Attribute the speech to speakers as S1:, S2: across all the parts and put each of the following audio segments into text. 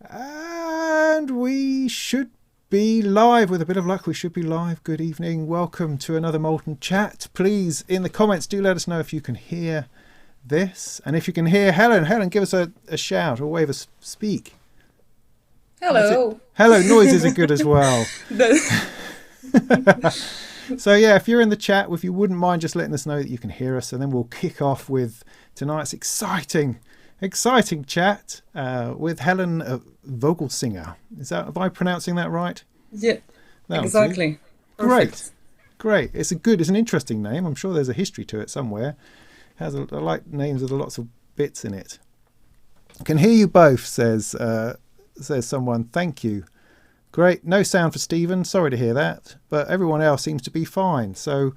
S1: And we should be live. With a bit of luck, we should be live. Good evening. Welcome to another Molten Chat. Please, in the comments, do let us know if you can hear this. And if you can hear Helen. Helen, give us a shout or wave us speak.
S2: Hello.
S1: Hello, noises are good as well. So yeah, if you're in the chat, if you wouldn't mind just letting us know that you can hear us, and then we'll kick off with tonight's exciting chat with Hélène Vogelsinger. Am I pronouncing that right?
S2: Yeah, exactly.
S1: Great. It's an interesting name. I'm sure there's a history to it somewhere. I like names with lots of bits in it. I can hear you both, says someone. Thank you. Great. No sound for Stephen. Sorry to hear that, but everyone else seems to be fine. So,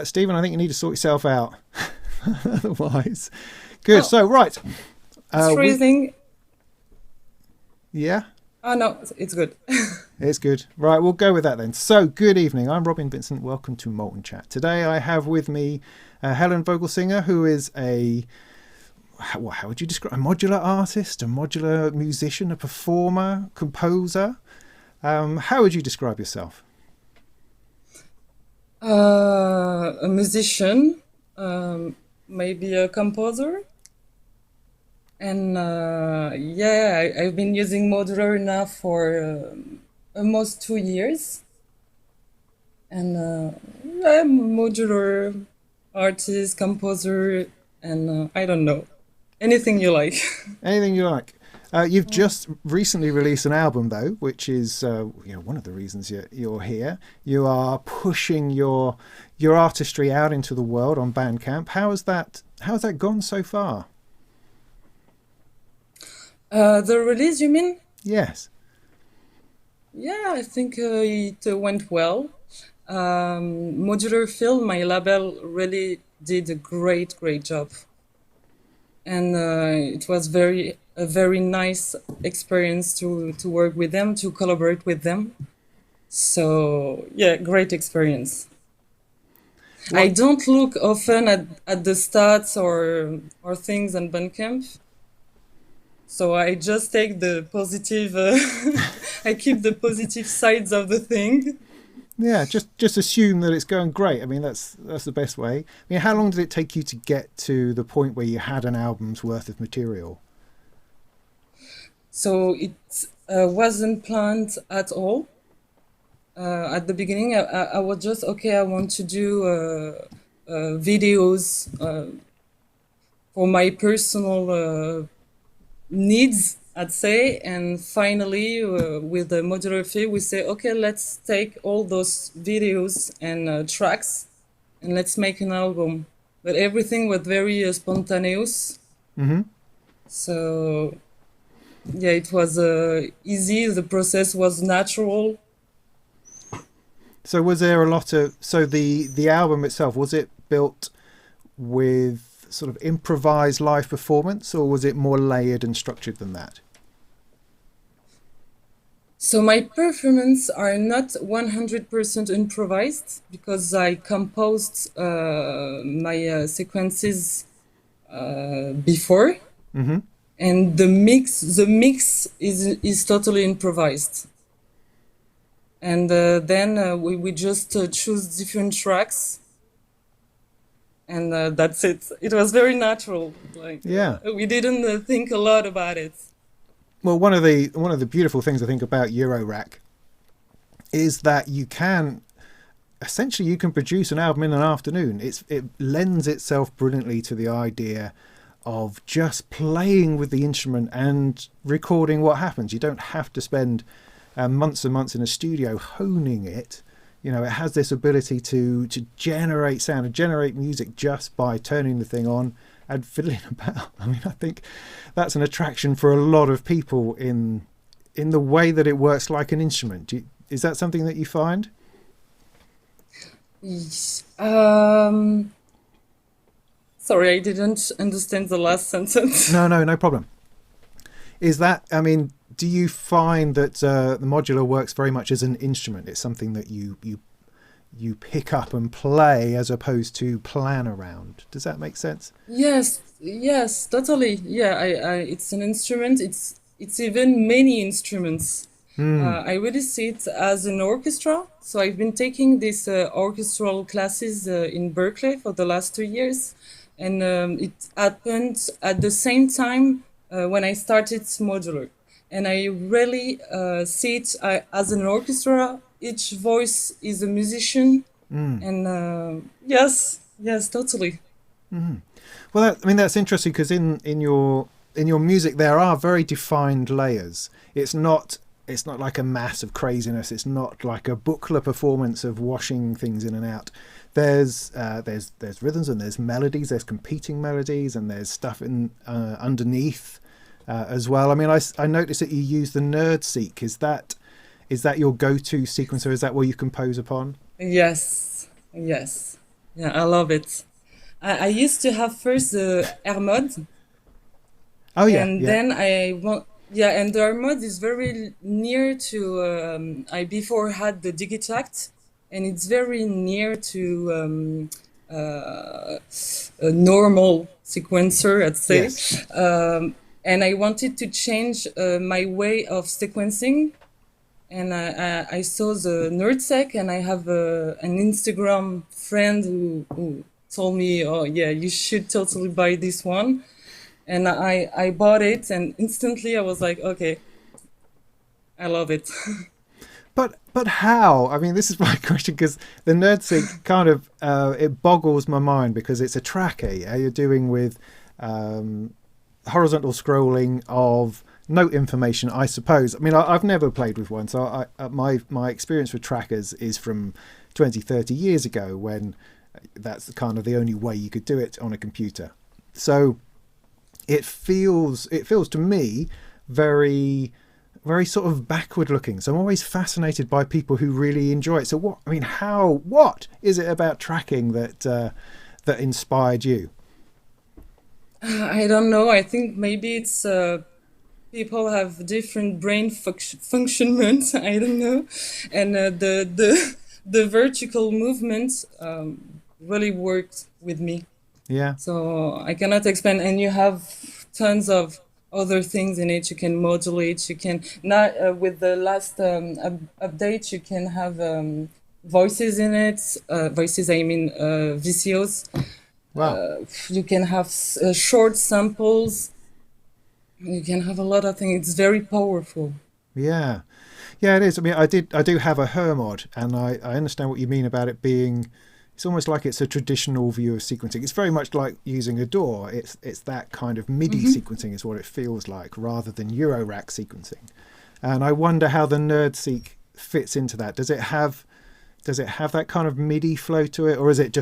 S1: Stephen, I think you need to sort yourself out. Otherwise, good. Oh. So, right.
S2: It's freezing.
S1: Yeah?
S2: Oh, no, it's good.
S1: It's good. Right, we'll go with that then. So, good evening. I'm Robin Vincent. Welcome to Molten Chat. Today I have with me Hélène Vogelsinger, who is how would you describe, a modular artist, a modular musician, a performer, composer? How would you describe yourself?
S2: A musician, maybe a composer. And I've been using Modular now for almost 2 years. And I'm a modular artist, composer, and I don't know. Anything you like.
S1: Anything you like. You've just recently released an album, though, which is one of the reasons you're here. You are pushing your artistry out into the world on Bandcamp. How's that gone so far?
S2: The release, you mean?
S1: Yes.
S2: Yeah, I think it went well. Modular Film, my label, really did a great job. And it was a very nice experience to work with them, to collaborate with them. So yeah, great experience. Well, I don't look often at the stats or things on Bandcamp. So I just take the positive, I keep the positive sides of the thing.
S1: Yeah, just assume that it's going great. I mean, that's the best way. I mean, how long did it take you to get to the point where you had an album's worth of material?
S2: So it wasn't planned at all. At the beginning, I was just, I want to do videos for my personal needs, I'd say. And finally, with the modular film, we say, okay, let's take all those videos and tracks and let's make an album. But everything was very spontaneous.
S1: Mm-hmm.
S2: So yeah, it was easy. The process was natural.
S1: So was there a lot of, the album itself, was it built with sort of improvised live performance, or was it more layered and structured than that?
S2: So my performances are not 100% improvised because I composed my sequences before.
S1: Mm-hmm.
S2: And the mix is totally improvised. And then we just choose different tracks. And that's it. It was very natural. We didn't think a lot about it.
S1: Well, one of the beautiful things I think about Eurorack is that you can produce an album in an afternoon. It lends itself brilliantly to the idea of just playing with the instrument and recording what happens. You don't have to spend months and months in a studio honing it. You know, it has this ability to generate sound and generate music just by turning the thing on and fiddling about. I mean, I think that's an attraction for a lot of people in the way that it works like an instrument. Is that something that you find?
S2: Sorry, I didn't understand the last sentence.
S1: No problem. Is that, I mean, do you find that the modular works very much as an instrument? It's something that you pick up and play as opposed to plan around. Does that make sense?
S2: Yes, totally. Yeah, it's an instrument. it's even many instruments.
S1: Mm.
S2: I really see it as an orchestra. So I've been taking these orchestral classes in Berkeley for the last 2 years, and it happened at the same time when I started Modular. And I really see it as an orchestra. Each voice is a musician,
S1: Mm.
S2: and yes, yes, totally.
S1: Well, I mean that's interesting because in your music there are very defined layers. It's not like a mass of craziness. It's not like a Buchla performance of washing things in and out. There's rhythms and there's melodies. There's competing melodies and there's stuff in underneath as well. I mean, I noticed that you use the Nerd Seek. Is that your go-to sequencer? Is that what you compose upon?
S2: Yes, yes, yeah, I love it. I used to have first the air mode,
S1: Oh yeah,
S2: and
S1: yeah.
S2: then I want, yeah, and the air mode is very near to I before had the digitact, and it's very near to a normal sequencer, I'd say.
S1: Yes.
S2: And I wanted to change my way of sequencing, and I saw the NerdSec, and I have an Instagram friend who told me, "Oh yeah, you should totally buy this one." And I bought it, and instantly I was like, "Okay, I love it."
S1: But how? I mean, this is my question because the NerdSync kind of it boggles my mind because it's a tracker. Yeah? You're doing with horizontal scrolling of note information, I suppose. I mean, I've never played with one, so my experience with trackers is from 20, 30 years ago when that's kind of the only way you could do it on a computer. So it feels to me very very sort of backward looking. So I'm always fascinated by people who really enjoy it. So what is it about tracking that inspired you?
S2: I don't know. I think maybe it's people have different brain functionment. I don't know, and the vertical movement really worked with me.
S1: Yeah.
S2: So I cannot explain. And you have tons of other things in it. You can modulate. You can not with the last update. You can have voices in it. Voices. I mean VCOs.
S1: Wow.
S2: You can have short samples. You can have a lot of things. It's very powerful.
S1: Yeah. Yeah, it is. I mean, I do have a Hermod, and I understand what you mean about it being. It's almost like it's a traditional view of sequencing. It's very much like using a DAW. It's that kind of MIDI sequencing is what it feels like, rather than Eurorack sequencing. And I wonder how the NerdSeek fits into that. Does it have that kind of MIDI flow to it, or is it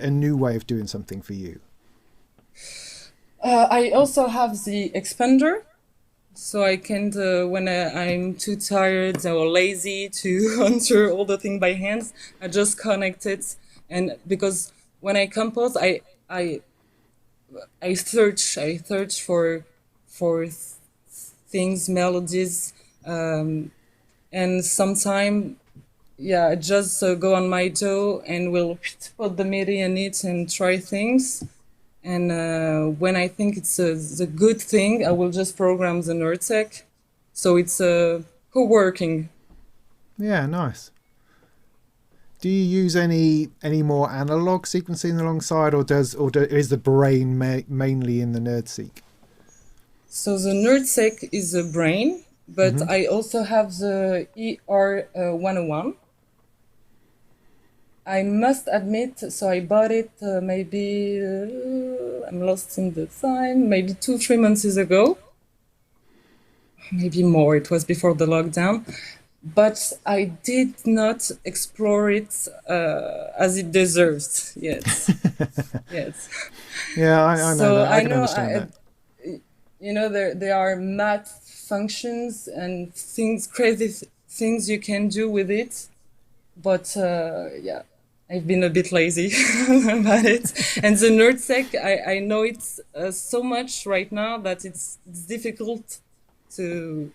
S1: a new way of doing something for you?
S2: I also have the expander, so I can when I'm too tired or lazy to enter all the thing by hands, I just connect it. And because when I compose, I I search for things, melodies, and sometime yeah, I just go on my toe and will put the MIDI in it and try things. And when I think it's a good thing, I will just program the NerdTech. So it's co-working.
S1: Yeah, nice. Do you use any more analog sequencing alongside, is the brain mainly in the NerdSeek?
S2: So the NerdTech is a brain, but
S1: Hmm.
S2: I also have the ER101. I must admit, so I bought it maybe, I'm lost in the time, maybe 2, 3 months ago, maybe more, it was before the lockdown. But I did not explore it as it deserves yet. Yes.
S1: Yeah, I know
S2: So
S1: that. I
S2: I
S1: can
S2: know,
S1: understand that.
S2: there are math functions and things, things you can do with it. But yeah, I've been a bit lazy about it. And the NerdSec, I know it's so much right now that it's difficult to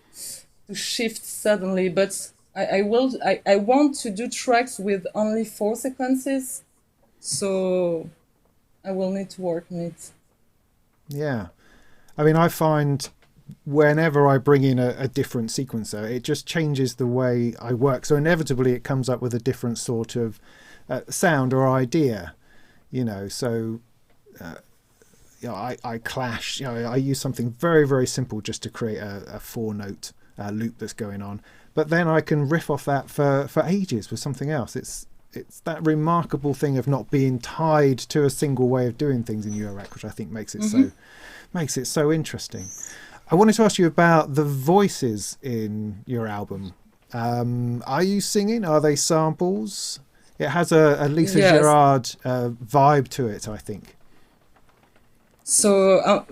S2: shift suddenly. But I want to do tracks with only 4 sequences, so I will need to work on it.
S1: Yeah. I mean, I find whenever I bring in a different sequencer, it just changes the way I work. So inevitably it comes up with a different sort of sound or idea, so I clash, I use something very, very simple just to create a 4-note loop that's going on, but then I can riff off that for ages with something else. It's that remarkable thing of not being tied to a single way of doing things in Eurorack, which I think makes it so interesting. I wanted to ask you about the voices in your album. Are you singing? Are they samples? It has a Lisa Gerard vibe to it, I think.
S2: So I'm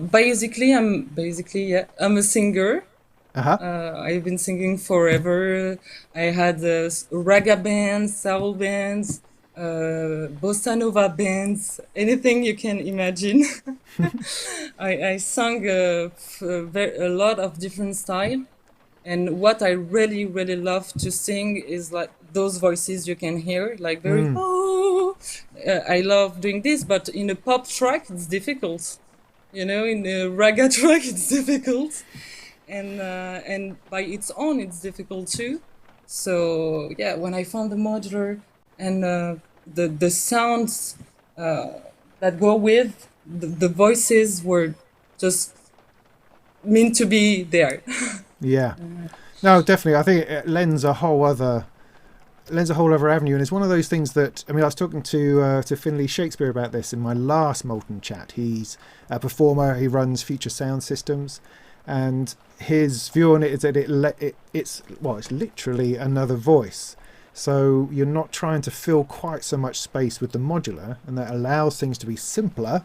S2: a singer. I've been singing forever. I had raga bands, soul bands, bossa nova bands, anything you can imagine. I sang a lot of different styles, and what I really, really love to sing is like those voices you can hear, like very I love doing this, but in a pop track it's difficult, in a raga track it's difficult, and by its own it's difficult too. So yeah, when I found the modular and the sounds that go with the voices were just meant to be there.
S1: Yeah, no, definitely. I think it lends a whole other avenue, and it's one of those things that, I mean, I was talking to Finlay Shakespeare about this in my last Molten chat. He's a performer. He runs Future Sound Systems, and his view on it is that it's literally another voice. So you're not trying to fill quite so much space with the modular, and that allows things to be simpler,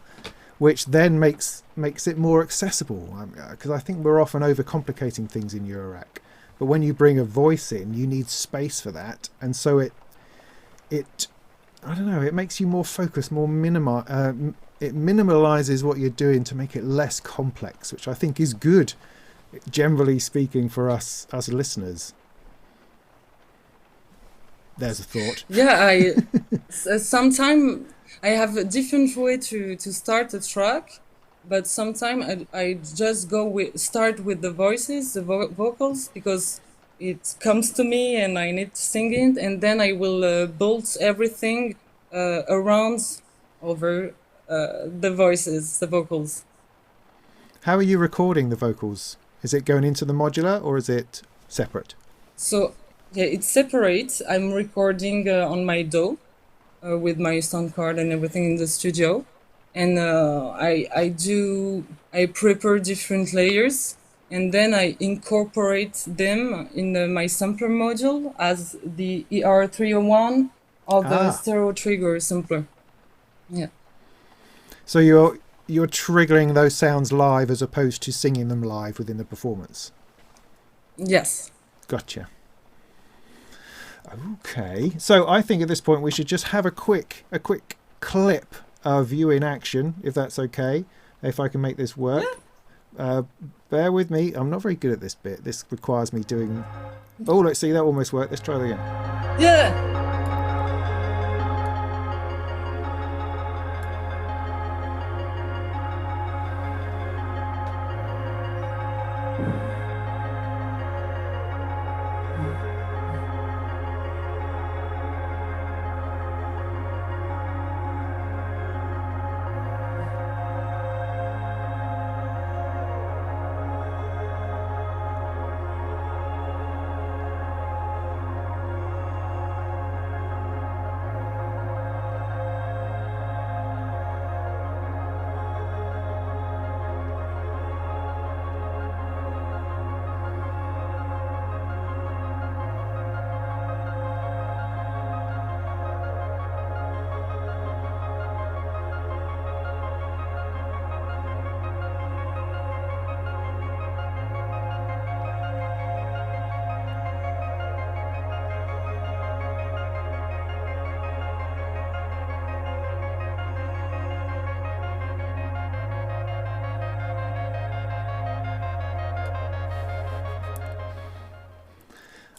S1: which then makes it more accessible. Because I think we're often overcomplicating things in Eurorack. But when you bring a voice in, you need space for that, and so it I don't know, it makes you more focused, more it minimalizes what you're doing to make it less complex, which I think is good, generally speaking, for us as listeners. There's a thought.
S2: Yeah, sometimes I have a different way to start a track, but sometimes I just start with the voices, the vocals, because it comes to me and I need to sing it, and then I will build everything around over the voices, the vocals.
S1: How are you recording the vocals? Is it going into the modular or is it separate?
S2: So yeah, it's separate. I'm recording on my DAW with my sound card and everything in the studio. And I prepare different layers, and then I incorporate them in my sampler module as the ER301 or the stereo trigger sampler. Yeah.
S1: So you're triggering those sounds live as opposed to singing them live within the performance?
S2: Yes.
S1: Gotcha. Okay. So I think at this point we should just have a quick clip of you in action, if that's okay, if I can make this work. Yeah. Bear with me. I'm not very good at this bit. This requires me doing... Oh, let's see. That almost worked. Let's try that again.
S2: Yeah.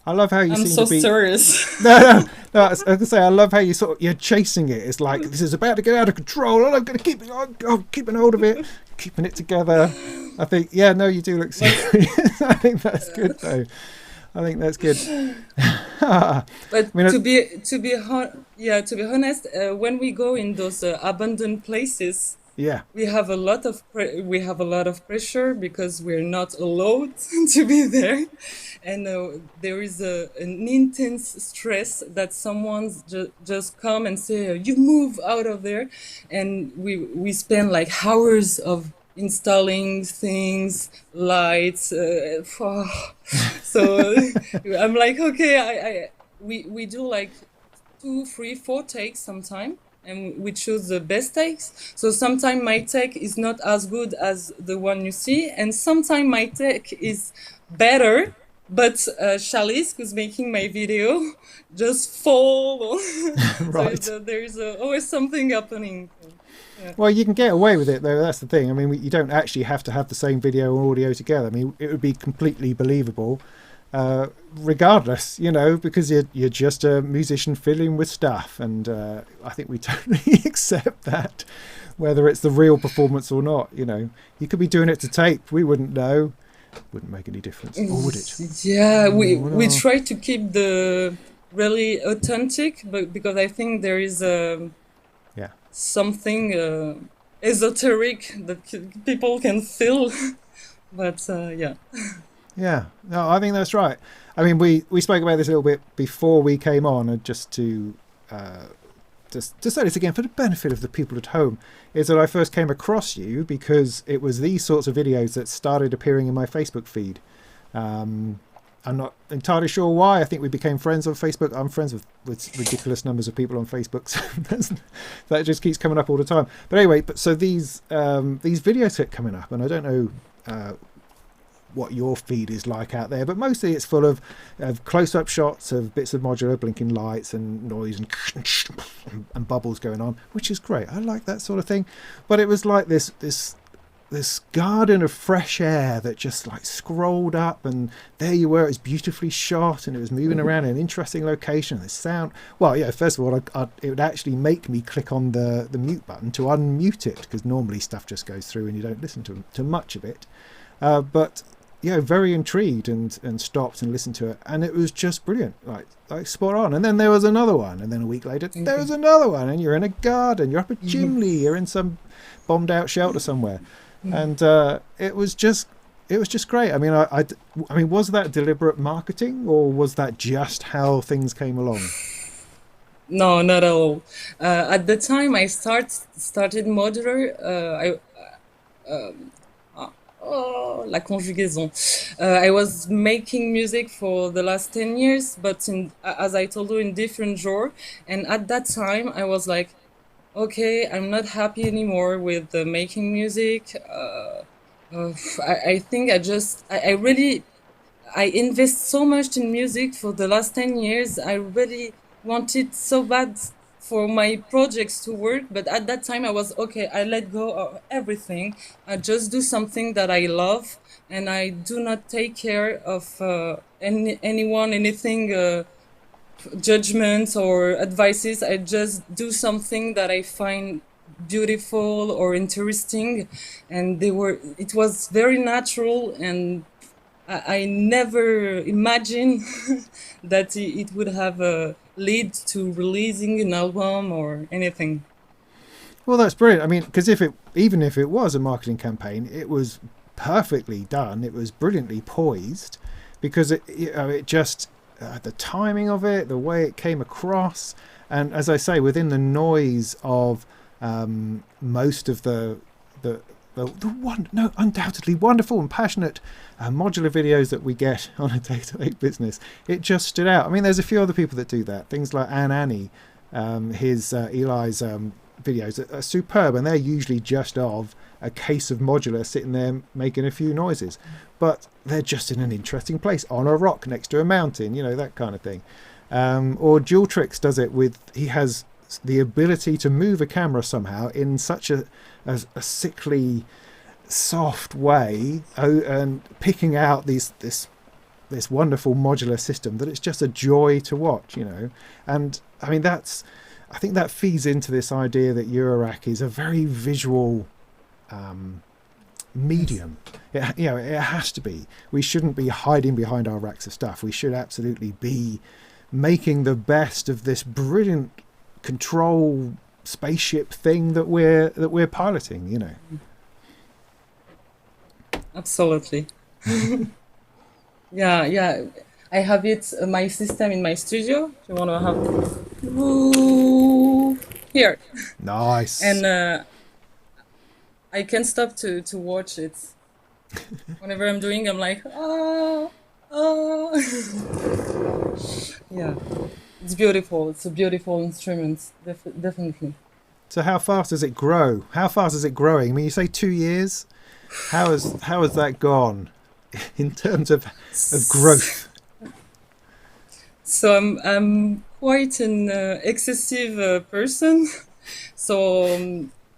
S1: I love how you
S2: I'm
S1: seem
S2: so
S1: to be...
S2: serious.
S1: No, I was going to say, I love how you're chasing it. It's like, this is about to get out of control, and I'm going to keep it, I'm keeping hold of it, keeping it together. I think, yeah, no, you do look serious. I think that's good, though. I think that's good. I
S2: But
S1: mean,
S2: to be honest, when we go in those abandoned places,
S1: yeah,
S2: we have a lot of pressure because we're not allowed to be there, and there is an intense stress that someone's just come and say you move out of there, and we spend like hours of installing things, lights, so I'm like, okay, we do like 2, 3, 4 takes sometime, and we choose the best takes. So sometimes my take is not as good as the one you see, and sometimes my take is better. But Chalice, who's making my video, just fall. So
S1: right.
S2: there's always something happening. Yeah.
S1: Well, you can get away with it, though. That's the thing. I mean, you don't actually have to have the same video or audio together. I mean, it would be completely believable, regardless, because you're just a musician fiddling with stuff, and I think we totally accept that, whether it's the real performance or not. You could be doing it to tape. We wouldn't know. Wouldn't make any difference, or would it?
S2: Yeah, we try to keep the really authentic, but because I think there is something esoteric that people can feel. But yeah.
S1: Yeah, no, I think that's right. I mean, we spoke about this a little bit before we came on, and just to say this again for the benefit of the people at home, is that I first came across you because it was these sorts of videos that started appearing in my Facebook feed. I'm not entirely sure why. I think we became friends on Facebook. I'm friends with ridiculous numbers of people on Facebook, so that just keeps coming up all the time. But anyway, so these videos kept coming up, and I don't know what your feed is like out there, but mostly it's full of close-up shots of bits of Modular, blinking lights and noise and bubbles going on, which is great. I like that sort of thing. But it was like this garden of fresh air that just like scrolled up, and there you were. It was beautifully shot, and it was moving around in an interesting location. The sound, well, yeah, first of all, it would actually make me click on the mute button to unmute it, because normally stuff just goes through and you don't listen to much of it. But very intrigued and stopped and listened to it, and it was just brilliant, like spot on. And then there was another one, and then a week later there was another one, and you're in a garden, you're up a chimney, you're in some bombed out shelter somewhere, and it was just great. I mean, I mean, was that deliberate marketing, or was that just how things came along?
S2: No, not at all. At the time I started Modular, la conjugaison. I was making music for the last 10 years, but as I told you, in different genre. And at that time, I was like, okay, I'm not happy anymore with making music. I think I invest so much in music for the last 10 years. I really wanted so bad for my projects to work, but at that time I was okay, I let go of everything. I just do something that I love, and I do not take care of anyone, anything, judgments or advices. I just do something that I find beautiful or interesting, and it was very natural, and I never imagined that it would have lead to releasing an album or anything.
S1: Well, that's brilliant. I mean, because even if it was a marketing campaign, it was perfectly done. It was brilliantly poised, because it just the timing of it, the way it came across, and as I say, within the noise of most of the undoubtedly wonderful and passionate Modular videos that we get on a day-to-day business, it just stood out. I mean, there's a few other people that do that. Things like Annie, Eli's videos are superb, and they're usually just of a case of Modular sitting there making a few noises, but they're just in an interesting place on a rock next to a mountain, that kind of thing. Or Dual Tricks does it he has the ability to move a camera somehow in such a sickly soft way, and picking out this wonderful Modular system that it's just a joy to watch, and I mean, I think that feeds into this idea that Eurorack is a very visual medium. It has to be. We shouldn't be hiding behind our racks of stuff. We should absolutely be making the best of this brilliant control spaceship thing that we're piloting.
S2: Absolutely. Yeah. I have it, my system in my studio. If you want to have here,
S1: Nice.
S2: and I can't stop to watch it. Whenever I'm doing, I'm like, oh. Yeah, it's beautiful. It's a beautiful instrument, definitely.
S1: So how fast does it grow? How fast is it growing? I mean, you say 2 years. How has that gone in terms of growth?
S2: So I'm quite an excessive person. So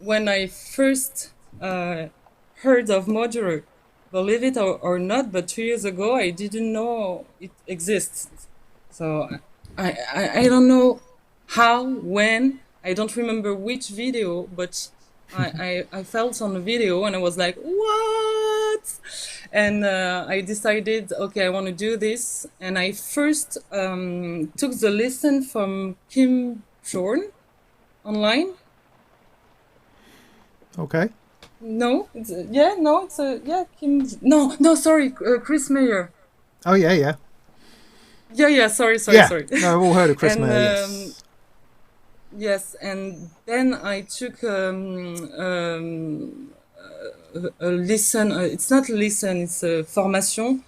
S2: when I first heard of Modular, believe it or not, but 2 years ago I didn't know it exists. So I don't know how, when, I don't remember which video, but I felt on the video and I was like, what? And I decided, okay, I want to do this. And I first took the lesson from Kim Jorn online.
S1: Okay.
S2: No, Kim. No, sorry, Chris Mayer.
S1: Oh yeah.
S2: Yeah, sorry.
S1: No, I've all heard of Chris
S2: And
S1: Mayer. Yes.
S2: yes, and then I took a lesson. It's not a lesson; it's a formation.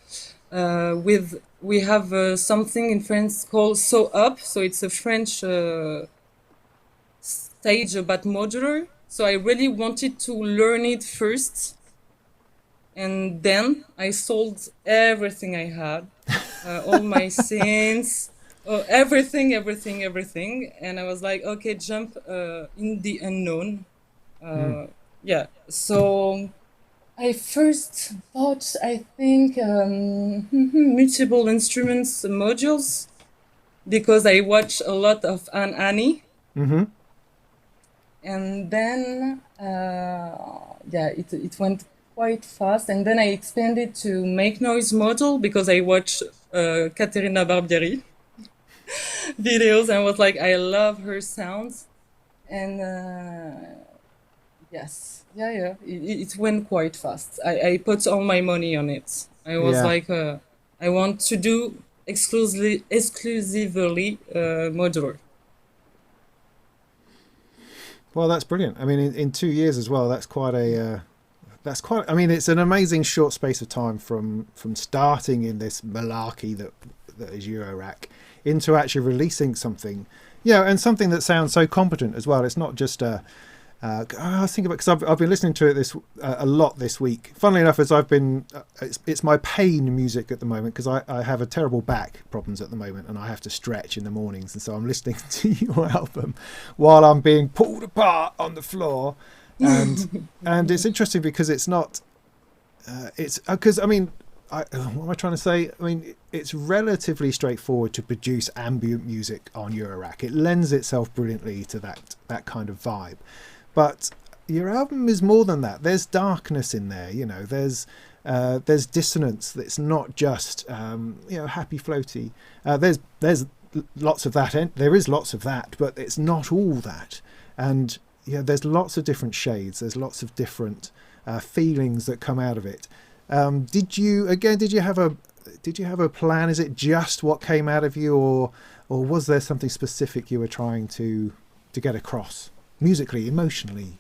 S2: We have something in France called So Up. So it's a French stage about modular. So I really wanted to learn it first, and then I sold everything I had, all my synths. Oh, everything, and I was like, okay, jump in the unknown. Yeah, so I first bought, I think, multiple instruments modules because I watch a lot of Annie.
S1: Mm-hmm.
S2: And then, it went quite fast, and then I expanded to Make Noise model because I watched Caterina Barbieri videos and was like, I love her sounds. And yes, it went quite fast. I put all my money on it. I was like, I want to do exclusively modular.
S1: Well, that's brilliant. I mean, in 2 years as well, that's quite. I mean, it's an amazing short space of time from starting in this malarkey that is Eurorack into actually releasing something, and something that sounds so competent as well. It's not just I was thinking about, because I've been listening to it a lot this week. Funnily enough, as I've been, it's my pain music at the moment because I have a terrible back problems at the moment and I have to stretch in the mornings, and so I'm listening to your album while I'm being pulled apart on the floor, and it's interesting because it's not, it's because I mean, what am I trying to say? I mean, it's relatively straightforward to produce ambient music on Eurorack. It lends itself brilliantly to that kind of vibe. But your album is more than that. There's darkness in there, there's dissonance that's not just happy floaty. There's lots of that. There is lots of that, but it's not all that. And there's lots of different shades. There's lots of different feelings that come out of it. Did you have a plan? Is it just what came out of you, or was there something specific you were trying to get across? Musically, emotionally?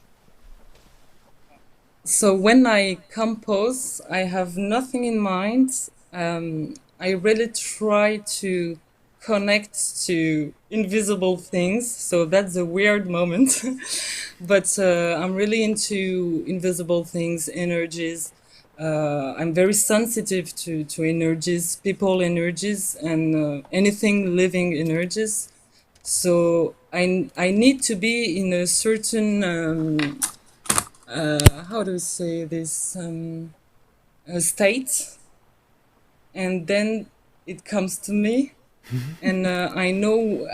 S2: So when I compose, I have nothing in mind. I really try to connect to invisible things. So that's a weird moment. But I'm really into invisible things, energies. I'm very sensitive to energies, people energies, and anything living energies. So I need to be in a certain how do you say this state, and then it comes to me. And I know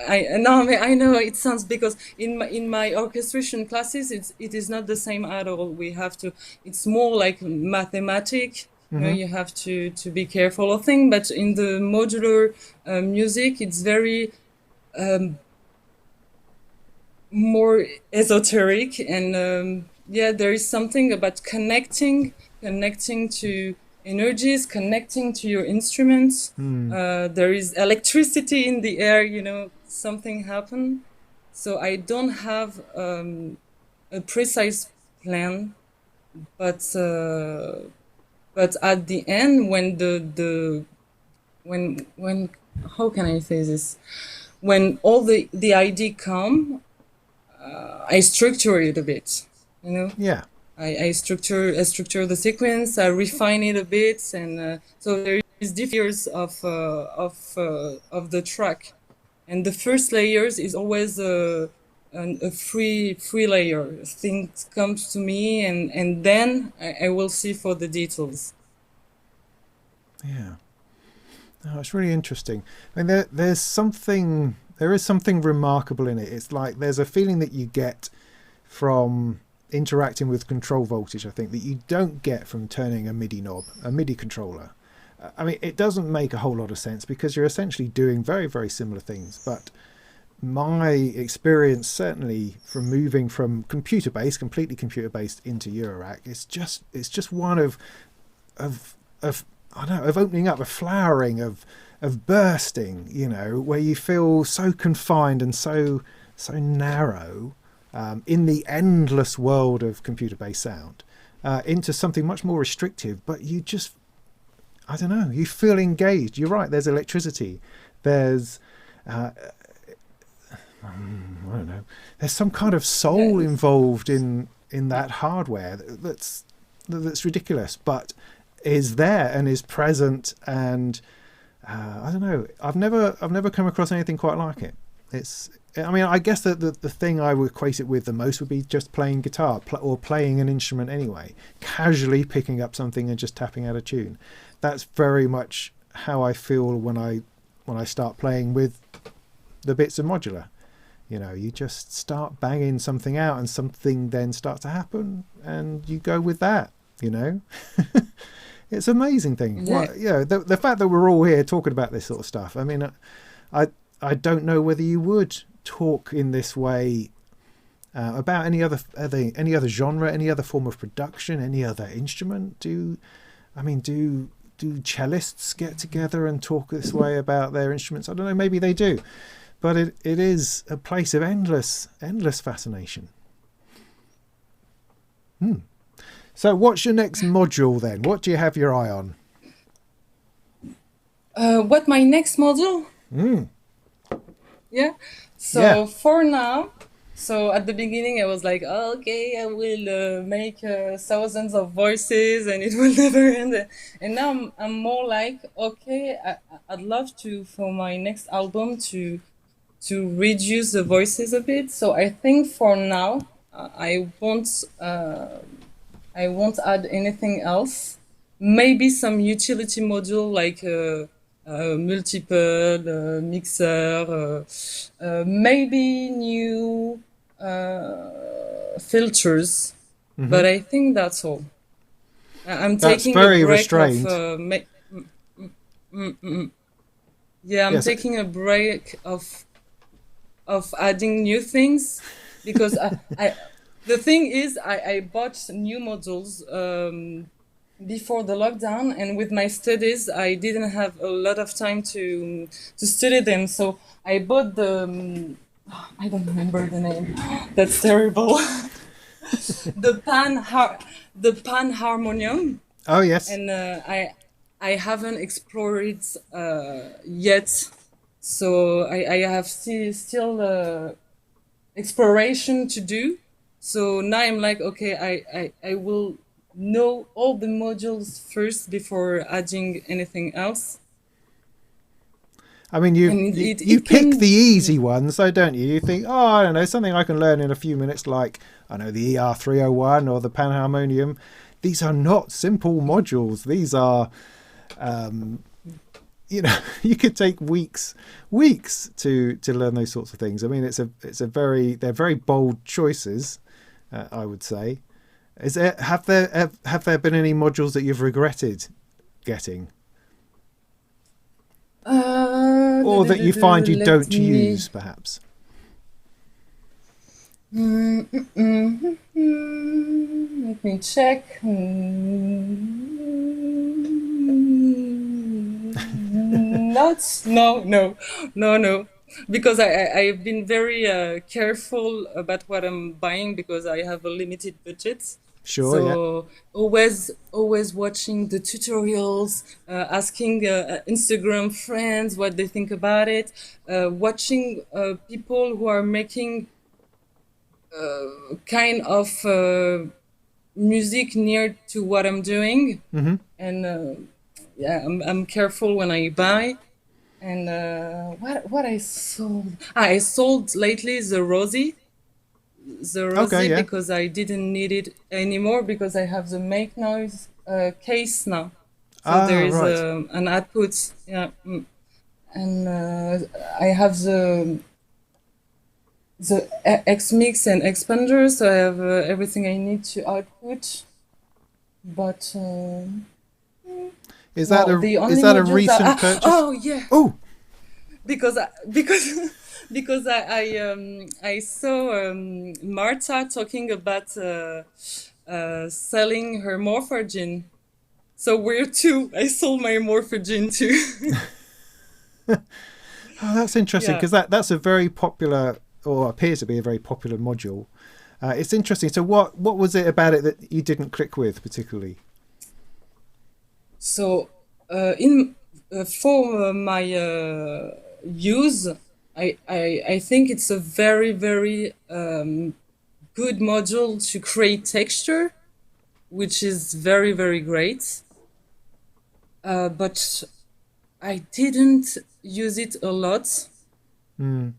S2: it sounds, because in my orchestration classes it is not the same at all. We have to, it's more like mathematic, you know,
S1: Hmm.
S2: you have to be careful of things. But in the modular music, it's very more esoteric. And yeah, there is something about connecting to energies, connecting to your instruments. There is electricity in the air, you know, something happened. So I don't have a precise plan, but at the end, when the when how can I say this, when all the idea come, I structure it a bit, you know.
S1: Yeah.
S2: I structure the sequence. I refine it a bit, and so there is different layers of the track. And the first layers is always a free layer. Things comes to me, and then I will see for the details.
S1: Yeah. Oh, it's really interesting. I mean, there is something remarkable in it. It's like there's a feeling that you get from interacting with control voltage, I think, that you don't get from turning a MIDI knob, a MIDI controller. I mean, it doesn't make a whole lot of sense because you're essentially doing very, very similar things. But my experience, certainly from moving from completely computer-based into Eurorack, it's just one of I don't know, of opening up, of flowering, of bursting, you know, where you feel so confined and so narrow in the endless world of computer-based sound into something much more restrictive. But you just, I don't know, you feel engaged. You're right. There's electricity. There's I don't know. There's some kind of soul
S2: Yes.
S1: involved in that hardware that's ridiculous, but is there and is present. And I don't know. I've never come across anything quite like it. I mean, I guess that the thing I would equate it with the most would be just playing guitar or playing an instrument anyway, casually picking up something and just tapping out a tune. That's very much how I feel when I start playing with the bits of Modular. You know, you just start banging something out and something then starts to happen and you go with that, you know. It's an amazing thing.
S2: Yeah.
S1: What, you know, the fact that we're all here talking about this sort of stuff. I mean, I don't know whether you would talk in this way about any other genre, any other form of production, any other instrument. Do cellists get together and talk this way about their instruments? I don't know. Maybe they do, but it is a place of endless fascination. So what's your next module then? What do you have your eye on?
S2: What my next module? Yeah.
S1: Yeah.
S2: So for now, so at the beginning I was like, oh, okay, I will make thousands of voices and it will never end. And now I'm more like, okay, I'd love to, for my next album, to reduce the voices a bit. So I think for now I won't add anything else. Maybe some utility module like multiple mixer, maybe new filters, but I think that's all. I'm
S1: That's
S2: taking a
S1: very
S2: break of
S1: restrained.
S2: yeah, I'm
S1: Yes.
S2: taking a break of adding new things, because the thing is I bought new modules before the lockdown, and with my studies I didn't have a lot of time to study them. So I bought the I don't remember the name. That's terrible. The pan harmonium,
S1: Oh yes.
S2: and I haven't explored it yet. So I have still exploration to do. So now I'm like, okay, I will know all the modules first before adding anything else.
S1: I mean,
S2: And
S1: you
S2: it
S1: pick the
S2: can,
S1: easy ones, though, don't you? You think, oh, I don't know, something I can learn in a few minutes, like I know the ER301 or the Panharmonium. These are not simple modules. These are you know, you could take weeks to learn those sorts of things. I mean, they're very bold choices, I would say. Have there been any modules that you've regretted getting, or that you find you
S2: Let
S1: don't
S2: me.
S1: use, perhaps?
S2: Let me check. Not, no, no, no, no. Because I've been very careful about what I'm buying because I have a limited budget.
S1: Sure, yeah.
S2: So always watching the tutorials, asking Instagram friends what they think about it, watching people who are making kind of music near to what I'm doing,
S1: Mm-hmm.
S2: and yeah, I'm careful when I buy. And what I sold? I sold lately the
S1: Okay,
S2: Rosie
S1: yeah.
S2: because I didn't need it anymore because I have the make noise case now. So there
S1: Ah,
S2: is
S1: right.
S2: an output, yeah, and I have the X mix and expander, so I have everything I need to output. But well, the
S1: Is
S2: only
S1: that a
S2: modules that
S1: recent purchase?
S2: oh yeah,
S1: Oh,
S2: because because I saw Marta talking about selling her morphagene. So where too? I sold my morphagene too.
S1: oh, that's interesting
S2: Yeah.
S1: because that's a very popular, or appears to be a very popular module. It's interesting. So what was it about it that you didn't click with particularly?
S2: So in for my use, I think it's a very good module to create texture, which is very great. But I didn't use it a lot.
S1: Mm.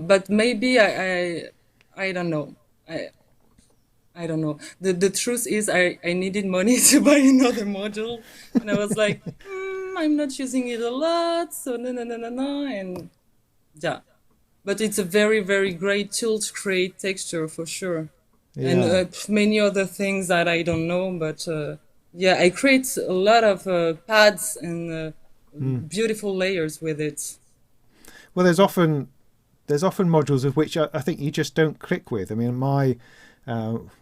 S2: But maybe I don't know. I don't know. The truth is I needed money to buy another module, and I was like, I'm not using it a lot, so no, and yeah. But it's a very great tool to create texture for sure, and
S1: Yeah.
S2: many other things that I don't know. But yeah, I create a lot of pads and
S1: Mm.
S2: beautiful layers with it.
S1: Well, there's often modules of which I think you just don't click with. I mean, my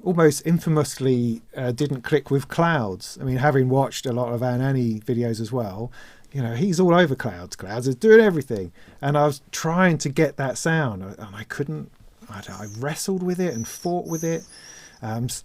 S1: almost infamously didn't click with clouds. I mean, having watched a lot of Anani videos as well, you know, he's all over clouds. Clouds is doing everything, and I was trying to get that sound, and I couldn't. I wrestled with it and fought with it.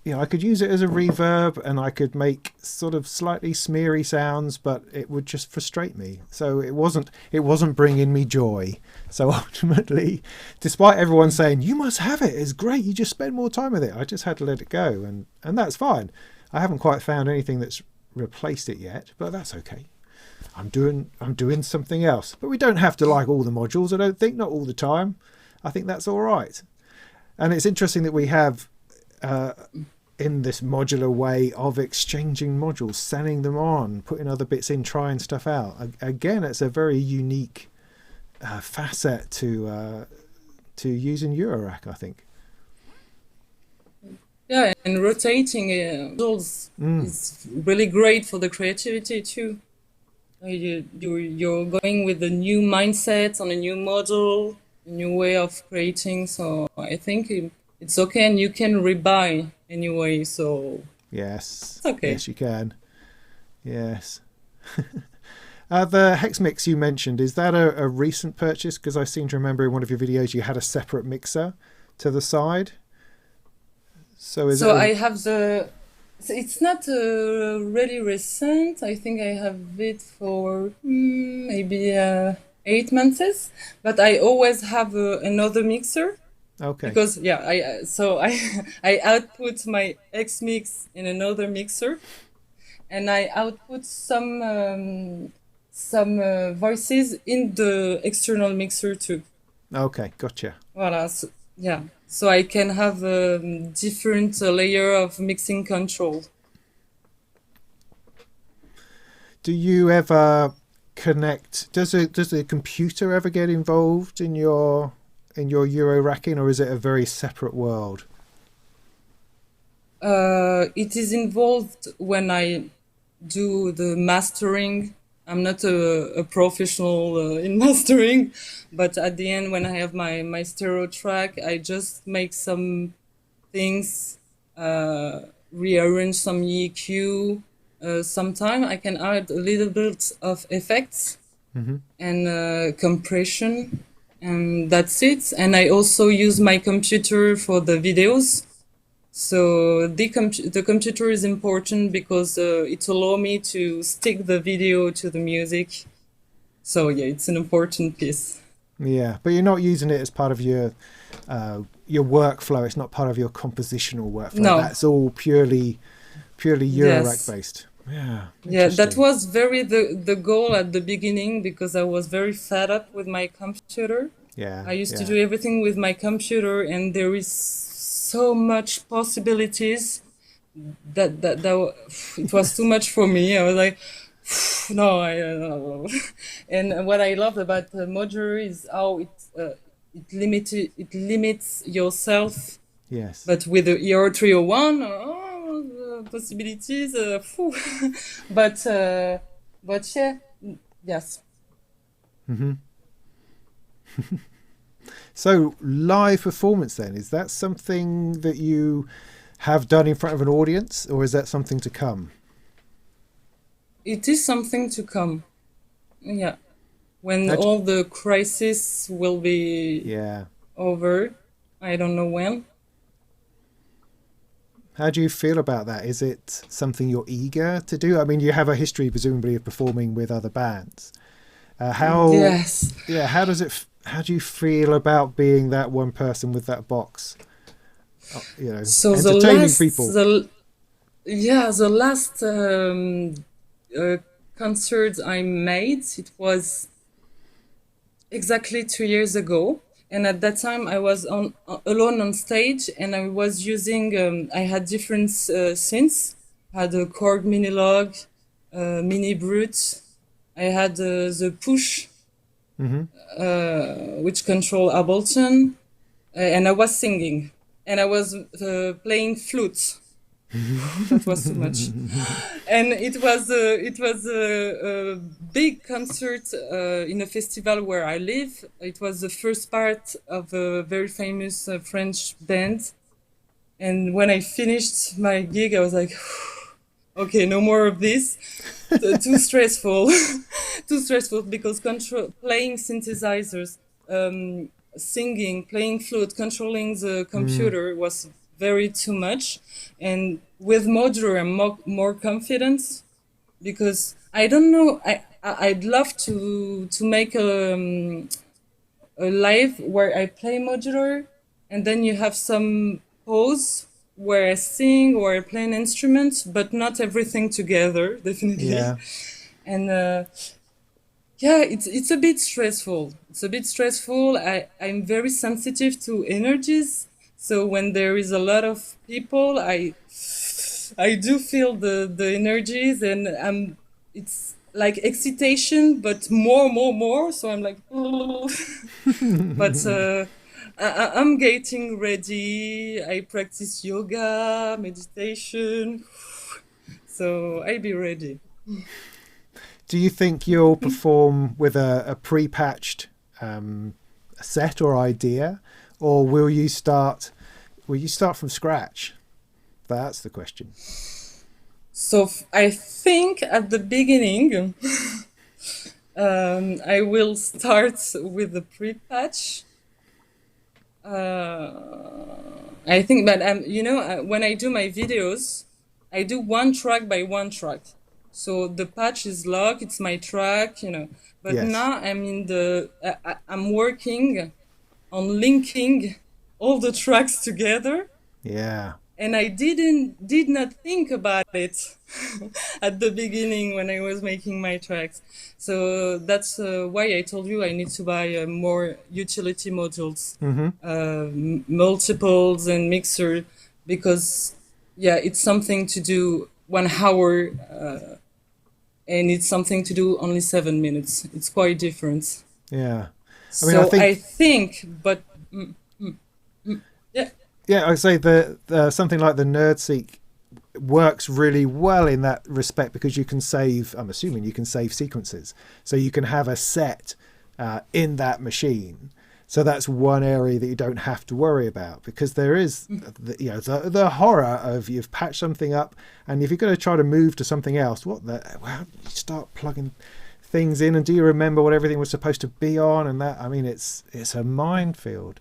S1: You know, I could use it as a reverb, and I could make sort of slightly smeary sounds, but it would just frustrate me. So it wasn't bringing me joy. So ultimately, despite everyone saying you must have it, it's great, you just spend more time with it, I just had to let it go, and that's fine. I haven't quite found anything that's replaced it yet, but that's okay. I'm doing something else. But we don't have to like all the modules. I don't think, not all the time. I think that's all right. And it's interesting that we have in this modular way of exchanging modules, sending them on, putting other bits in, trying stuff out. Again, it's a very unique facet to using Eurorack, I think.
S2: Yeah, and rotating modules is really great for the creativity too. You're going with a new mindset on a new model, a new way of creating. So I think it's okay, and you can rebuy anyway. So
S1: Yes,
S2: it's okay.
S1: yes, you can. Yes. The hex mix you mentioned, is that a recent purchase? Because I seem to remember in one of your videos you had a separate mixer to the side. So is it
S2: So I have the. So it's not really recent. I think I have it for maybe 8 months. But I always have another mixer
S1: okay?
S2: because yeah, I I output my X mix in another mixer, and I output some voices in the external mixer too.
S1: Okay, gotcha.
S2: Voilà. So, yeah. So I can have a different layer of mixing control.
S1: Do you ever connect? Does the computer ever get involved in your Euro racking, or is it a very separate world?
S2: It is involved when I do the mastering. I'm not a professional in mastering, but at the end, when I have my stereo track, I just make some things, uh, rearrange some EQ. Sometimes I can add a little bit of effects
S1: Hmm.
S2: and compression, and that's it. And I also use my computer for the videos. So the computer is important because it allows me to stick the video to the music. So yeah, it's an important piece.
S1: Yeah, but you're not using it as part of your workflow. It's not part of your compositional workflow.
S2: No,
S1: That's all purely Eurorack
S2: yes.
S1: based. Yeah,
S2: Yeah, that
S1: interesting.
S2: was very the goal at the beginning because I was very fed up with my computer.
S1: Yeah,
S2: I used to
S1: yeah.
S2: do everything with my computer, and there is so much possibilities that it was too much for me. I was like, no, I don't know. And what I love about the modular is how it limits yourself,
S1: Yes.
S2: but with the ER 301, the possibilities, phew. but uh, but yeah, yes.
S1: Hmm. So live performance then, is that something that you have done in front of an audience, or is that something to come?
S2: It is something to come. Yeah, when
S1: How do,
S2: all the crisis will be
S1: yeah.
S2: over. I don't know when.
S1: How do you feel about that? Is it something you're eager to do? I mean, you have a history presumably of performing with other bands. How,
S2: Yes.
S1: yeah, how does it? How do you feel about being that one person with that box?
S2: So
S1: Entertaining people.
S2: the last uh, concert I made, it was exactly 2 years ago. And at that time, I was on alone on stage, and I was using. I had different synths. I had a Korg Minilog, Mini Brute. I had the Push,
S1: Hmm.
S2: which control Ableton, and I was singing, and I was playing flute. That was too much. And it was a big concert in a festival where I live. It was the first part of a very famous French band. And when I finished my gig, I was like, okay, no more of this. Too stressful, too stressful because playing synthesizers, singing, playing flute, controlling the
S1: Mm,
S2: computer was very too much. And with Modular, I'm more confident because I don't know. I'd love to make a live where I play Modular, and then you have some pause where I sing or I play an instrument, but not everything together, definitely.
S1: yeah,
S2: And yeah, it's a bit stressful. It's a bit stressful. I'm very sensitive to energies, so when there is a lot of people, I do feel the energies, and it's like excitation, but more. So I'm like, but I'm getting ready. I practice yoga, meditation, so I be ready.
S1: do you think you'll perform with a pre-patched set or idea, or will you start from scratch? That's the question.
S2: So I think at the beginning, I will start with the pre-patch. I think, but when I do my videos, I do one track by one track. So the patch is locked; it's my track. But
S1: Yes.
S2: now I'm in I'm working on linking all the tracks together,
S1: Yeah.
S2: and I did not think about it at the beginning when I was making my tracks. So that's why I told you I need to buy more utility modules,
S1: Hmm.
S2: multiples and mixer, because yeah, it's something to do 1 hour, and it's something to do only 7 minutes. It's quite different.
S1: Yeah. I mean, I
S2: So I
S1: think,
S2: think, but mm, mm, yeah,
S1: yeah, I say the something like the Nerdseek works really well in that respect because you can save, I'm assuming you can save sequences. So you can have a set in that machine. So that's one area that you don't have to worry about, because there is, the horror of you've patched something up, and if you're going to try to move to something else, well, you start plugging things in, and do you remember what everything was supposed to be on? And that, I mean, it's a minefield.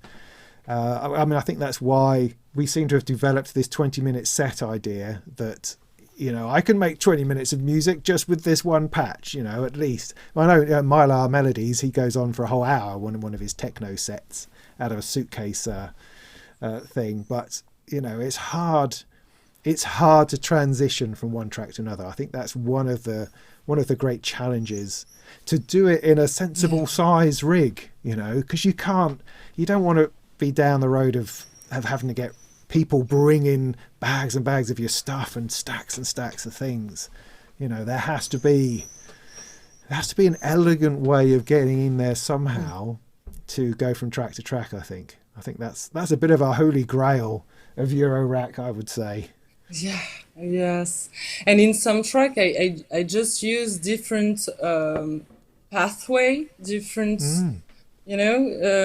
S1: I mean, I think that's why we seem to have developed this 20-minute set idea that, I can make 20 minutes of music just with this one patch, at least. I know Mylar Melodies, he goes on for a whole hour, one of his techno sets out of a suitcase thing. But, it's hard. It's hard to transition from one track to another. I think that's one of the great challenges, to do it in a sensible size rig, because you don't want to be down the road of having to get people bring in bags and bags of your stuff and stacks of things. There has to be an elegant way of getting in there somehow to go from track to track. I think that's a bit of a holy grail of Eurorack, I would say.
S2: yeah, yes. And in some track, I just use different pathway, different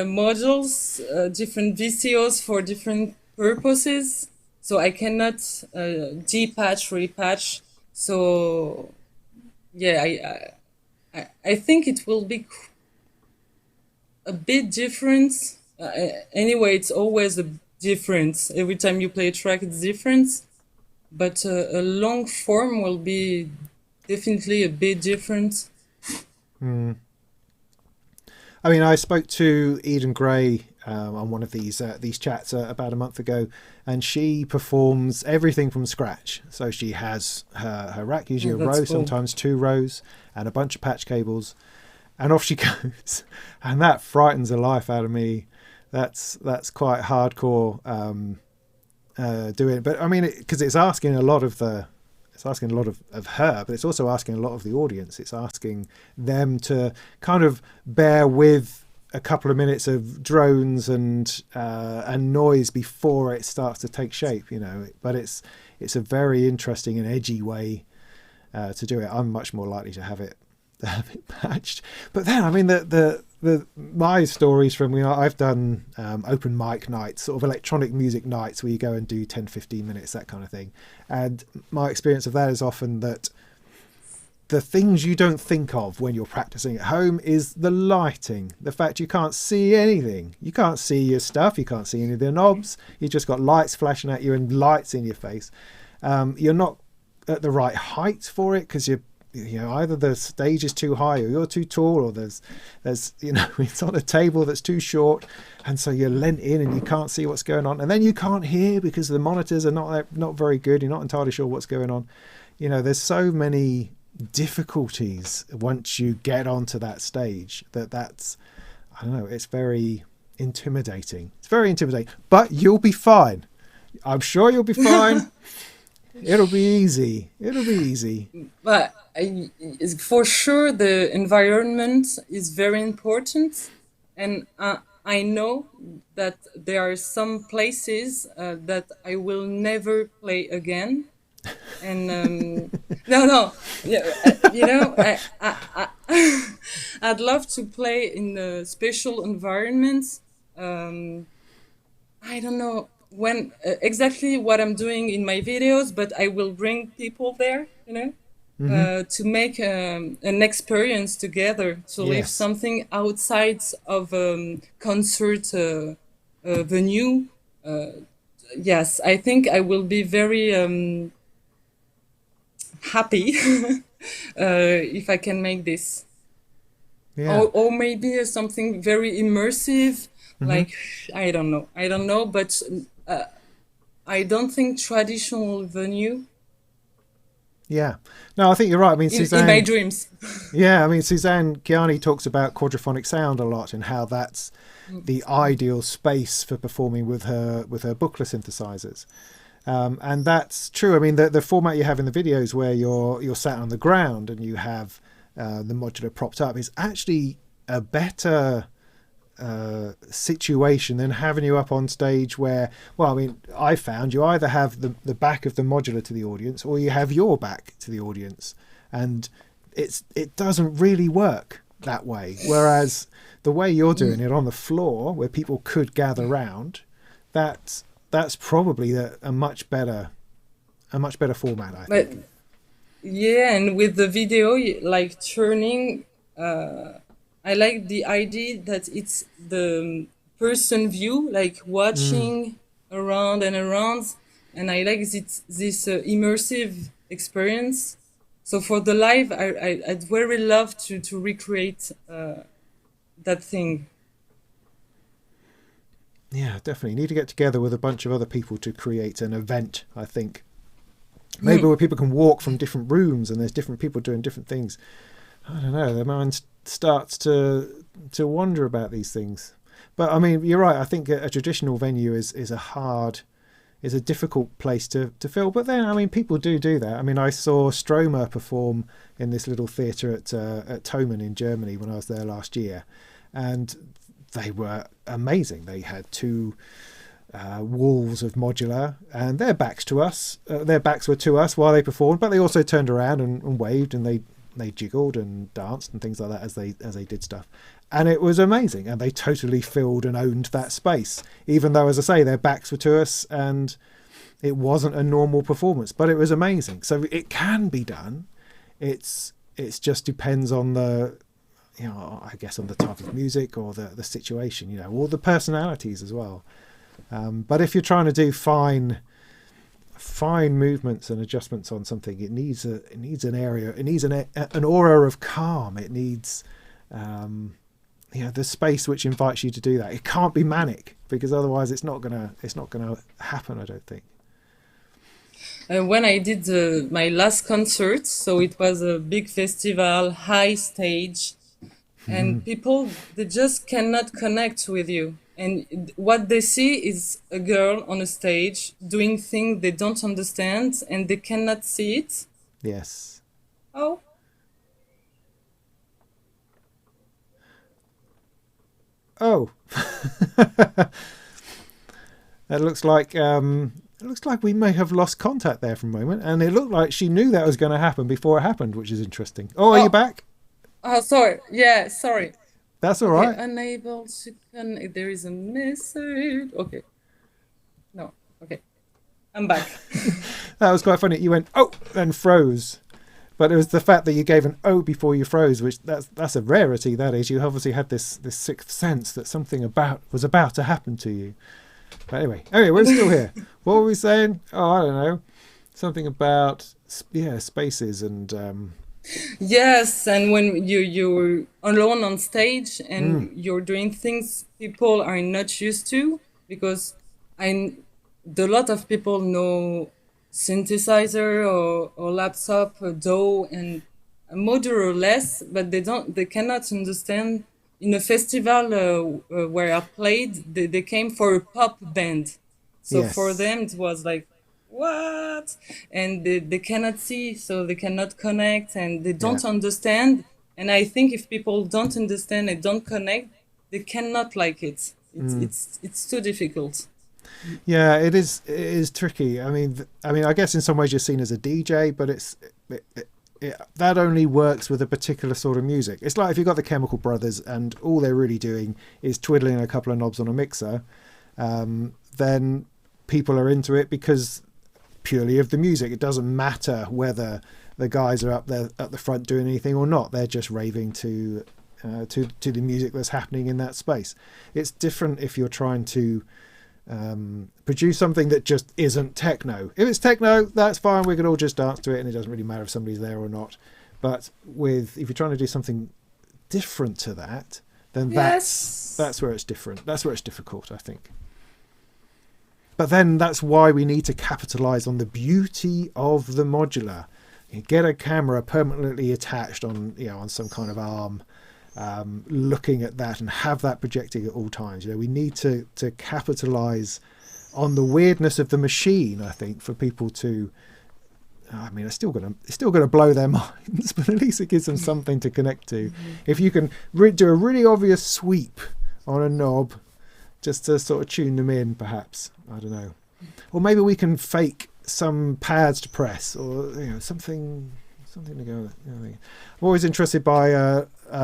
S2: modules, different VCOs for different purposes. So I cannot depatch, repatch. So yeah, I think it will be a bit different. Anyway, it's always a difference. Every time you play a track, it's different. But a long form will be definitely a bit different.
S1: I mean, I spoke to Eden Gray on one of these chats about a month ago, and she performs everything from scratch. So she has her rack, usually a row, sometimes 2 rows, and a bunch of patch cables, and off she goes. And that frightens the life out of me. That's quite hardcore doing it. But I mean, because it's asking a lot of her, but it's also asking a lot of the audience. It's asking them to kind of bear with a couple of minutes of drones and noise before it starts to take shape, But it's a very interesting and edgy way to do it. I'm much more likely to have it patched. But then, I mean, my stories from, I've done open mic nights, sort of electronic music nights where you go and do 10-15 minutes, that kind of thing. And my experience of that is often that the things you don't think of when you're practicing at home is the lighting, the fact you can't see anything. You can't see your stuff, you can't see any of the knobs, you've just got lights flashing at you and lights in your face. You're not at the right height for it, because either the stage is too high or you're too tall, or there's it's on a table that's too short, and so you're lent in and you can't see what's going on, and then you can't hear because the monitors are not very good. You're not entirely sure what's going on. There's so many difficulties once you get onto that stage that's I don't know, it's very intimidating. But you'll be fine. I'm sure you'll be fine. It'll be easy.
S2: But for sure, the environment is very important. And I know that there are some places that I will never play again. And no, yeah, I'd love to play in special environments. I don't know when exactly what I'm doing in my videos, but I will bring people there, to make an experience together, to live something outside of concert venue. Yes, I think I will be very happy if I can make this. Or maybe something very immersive, like I don't know, but I don't think traditional venue.
S1: Yeah, no, I think you're right. I mean, Suzanne,
S2: in my dreams.
S1: Yeah, I mean, Suzanne Chiani talks about quadraphonic sound a lot, and how that's the ideal space for performing with her Buchla synthesizers. And that's true. I mean, the format you have in the videos where you're sat on the ground and you have the modular propped up is actually a better situation than having you up on stage where, well, I mean, I found you either have the back of the modular to the audience or you have your back to the audience, and it doesn't really work that way. Whereas the way you're doing it on the floor where people could gather round, that's probably a much better format, I think.
S2: Yeah, and with the video, like turning, I like the idea that it's the person view, like watching around and around, and I like this immersive experience. So for the live, I'd very love to recreate that thing.
S1: Yeah, definitely. Need to get together with a bunch of other people to create an event, I think. Maybe where people can walk from different rooms and there's different people doing different things. I don't know. The mind starts to wonder about these things. But I mean, you're right. I think a traditional venue is a difficult place to fill. But then, I mean, people do that. I mean, I saw Stromer perform in this little theatre at Thomann in Germany when I was there last year, and they were amazing. They had two walls of modular, and their backs were to us while they performed, but they also turned around and waved, and they jiggled and danced and things like that as they did stuff, and it was amazing. And they totally filled and owned that space, even though, as I say, their backs were to us and it wasn't a normal performance, but it was amazing. So it can be done. It's just depends on the, I guess, on the type of music or the situation, or the personalities as well. But if you're trying to do fine movements and adjustments on something, it needs an area. It needs an aura of calm. It needs the space which invites you to do that. It can't be manic, because otherwise it's not gonna happen, I don't think.
S2: When I did my last concert, so it was a big festival, high stage, and people, they just cannot connect with you. And what they see is a girl on a stage doing things they don't understand, and they cannot see it.
S1: Yes.
S2: Oh.
S1: Oh. It looks like we may have lost contact there for a moment, and it looked like she knew that was going to happen before it happened, which is interesting. Oh, are you back?
S2: Oh, sorry. Yeah, sorry.
S1: That's all right.
S2: Unable to connect. There is a message. Okay. No. Okay. I'm back.
S1: That was quite funny. You went, oh, and froze. But it was the fact that you gave an oh before you froze, which that's a rarity, that is. You obviously had this sixth sense that something was about to happen to you. But anyway, we're still here. What were we saying? Oh, I don't know. Something about, spaces and...
S2: Yes, and when you're alone on stage and you're doing things people are not used to, because a lot of people know synthesizer or laptop or DAW and modular less, but they cannot understand. In a festival where I played, they came for a pop band, so for them it was like, what? And they cannot see, so they cannot connect, and they don't understand. And I think if people don't understand and don't connect, they cannot like it. It's too difficult.
S1: Yeah, it is tricky. I mean, I guess in some ways you're seen as a DJ, but that only works with a particular sort of music. It's like if you've got the Chemical Brothers and all they're really doing is twiddling a couple of knobs on a mixer, then people are into it because purely of the music. It doesn't matter whether the guys are up there at the front doing anything or not. They're just raving to the music that's happening in that space. It's different if you're trying to produce something that just isn't techno. If it's techno, that's fine. We can all just dance to it, and it doesn't really matter if somebody's there or not. But if you're trying to do something different to that, then that's where it's different. That's where it's difficult, I think. But then that's why we need to capitalize on the beauty of the modular. You get a camera permanently attached on some kind of arm, looking at that and have that projecting at all times. We need to capitalize on the weirdness of the machine. I think for people to, I mean, it's still gonna blow their minds, but at least it gives them something to connect to. If you can do a really obvious sweep on a knob, just to sort of tune them in, perhaps, I don't know, or maybe we can fake some pads to press, or something to go with. I'm always interested by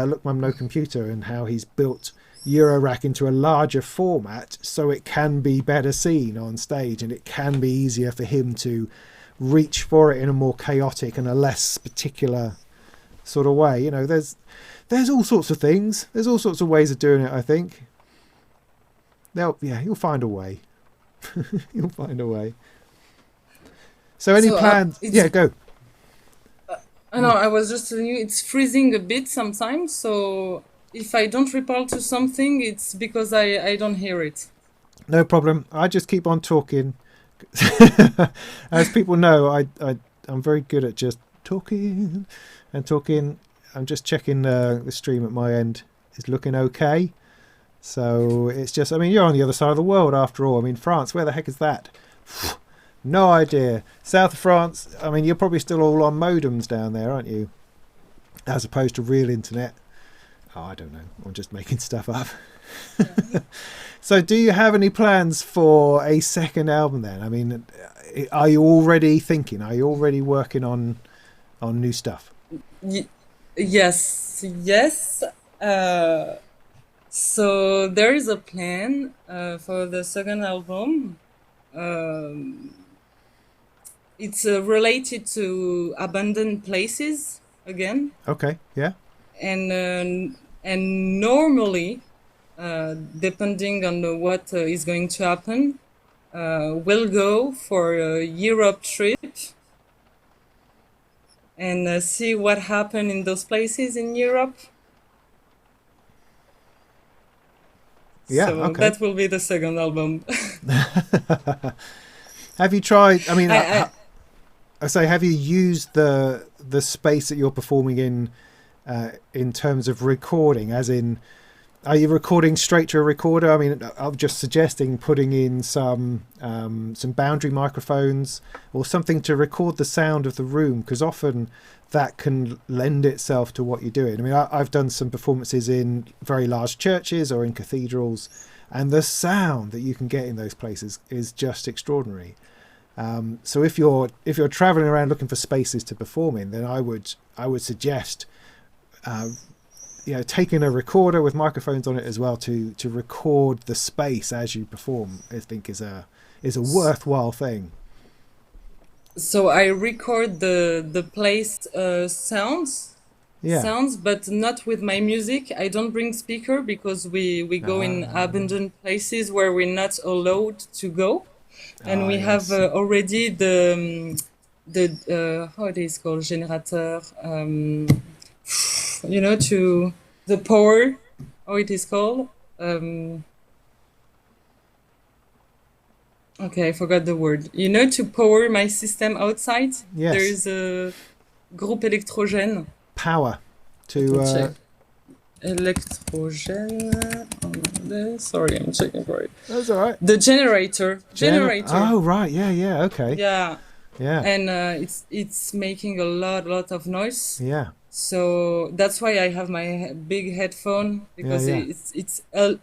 S1: Look Mum No Computer and how he's built Eurorack into a larger format so it can be better seen on stage and it can be easier for him to reach for it in a more chaotic and a less particular sort of way. There's all sorts of things. There's all sorts of ways of doing it, I think. You'll find a way. You'll find a way. So any plans? Go.
S2: No, I was just telling you, it's freezing a bit sometimes. So if I don't reply to something, it's because I don't hear it.
S1: No problem. I just keep on talking. As people know, I'm very good at just talking and talking. I'm just checking the stream at my end is looking okay. So it's just, I mean, you're on the other side of the world after all. I mean, France, where the heck is that? No idea. South of France, I mean, you're probably still all on modems down there, aren't you? As opposed to real internet. Oh, I don't know. I'm just making stuff up. So do you have any plans for a second album then? I mean, are you already thinking? Are you already working on new stuff?
S2: Yes. So there is a plan for the second album. It's related to abandoned places again.
S1: Okay, yeah.
S2: And normally, depending on what is going to happen, we'll go for a Europe trip and see what happened in those places in Europe.
S1: Yeah,
S2: so
S1: okay.
S2: That will be the second album.
S1: Have you tried? I mean, I say, have you used the space that you're performing in terms of recording? As in, are you recording straight to a recorder? I mean, I'm just suggesting putting in some boundary microphones or something to record the sound of the room, because often that can lend itself to what you're doing. I mean, I've done some performances in very large churches or in cathedrals, and the sound that you can get in those places is just extraordinary. So if you're traveling around looking for spaces to perform in, then I would suggest taking a recorder with microphones on it as well to record the space as you perform. I think is a worthwhile thing.
S2: So I record the place sounds, but not with my music. I don't bring speaker because we go in abandoned places where we're not allowed to go, and we have already the how it is called, generator. To the power. How it is called? Okay, I forgot the word. To power my system outside,
S1: yes.
S2: There is a groupe électrogène.
S1: Power to
S2: électrogène. Sorry, I'm checking for it.
S1: That's all right.
S2: The generator.
S1: Oh right, yeah, okay.
S2: Yeah. And it's making a lot of noise.
S1: Yeah.
S2: So that's why I have my big headphone, because it's all.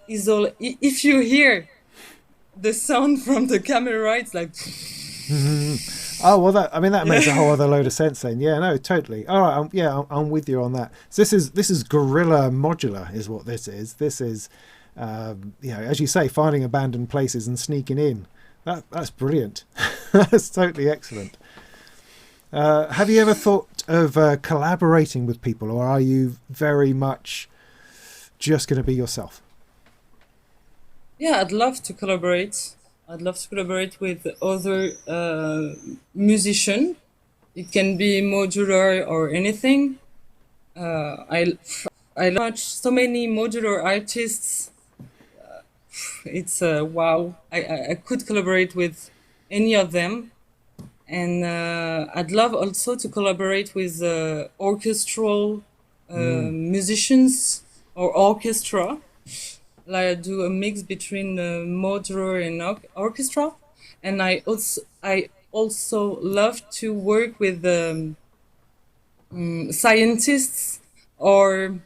S2: If you hear the sound from the camera, it's like.
S1: Oh well, that makes a whole other load of sense then. Yeah, no, totally. All right, I'm with you on that. So this is guerrilla modular, is what this is. This is, as you say, finding abandoned places and sneaking in. That's brilliant. That's totally excellent. Have you ever thought of collaborating with people, or are you very much just going to be yourself?
S2: Yeah, I'd love to collaborate. I'd love to collaborate with other musicians. It can be modular or anything. I watch so many modular artists. It's wow. I could collaborate with any of them. And I'd love also to collaborate with orchestral musicians or orchestra. like I do a mix between modular and orchestra, and I also love to work with scientists, or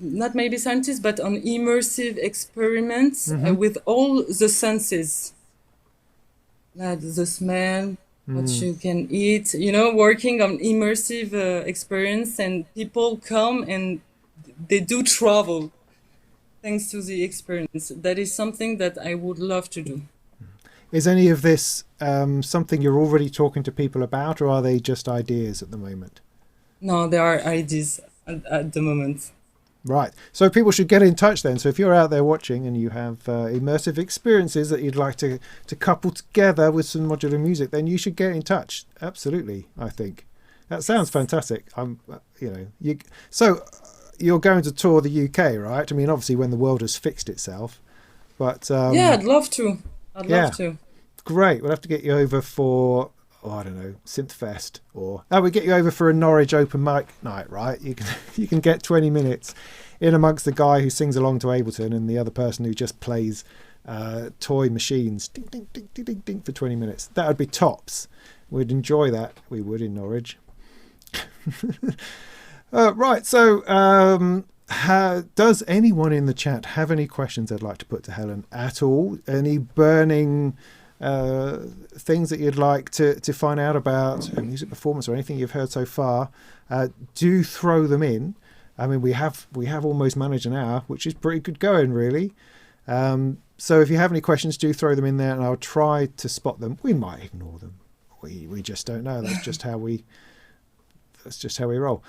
S2: not maybe scientists, but on immersive experiments
S1: Mm-hmm.
S2: with all the senses, like the smell, what you can eat, working on immersive experience, and people come and they do travel thanks to the experience. That is something that I would love to do.
S1: Is any of this something you're already talking to people about, or are they just ideas at the moment?
S2: No, there are ideas at the moment.
S1: Right. So people should get in touch then. So if you're out there watching and you have immersive experiences that you'd like to couple together with some modular music, then you should get in touch. Absolutely, I think. That sounds fantastic. So you're going to tour the UK, right? I mean, obviously when the world has fixed itself, but
S2: Yeah, I'd love to. I'd love
S1: yeah,
S2: to.
S1: great. We'll have to get you over for, I don't know, Synthfest, or we get you over for a Norwich open mic night, right? You can get 20 minutes in amongst the guy who sings along to Ableton and the other person who just plays toy machines, ding ding ding ding ding ding, for 20 minutes. That would be tops. We'd enjoy that. We would in Norwich. Right. So, does anyone in the chat have any questions they'd like to put to Helen at all? Any burning things that you'd like to find out about a music performance or anything you've heard so far? Do throw them in. I mean, we have almost managed an hour, which is pretty good going, really. So if you have any questions, do throw them in there, and I'll try to spot them. We might ignore them. We just don't know. That's just how we roll.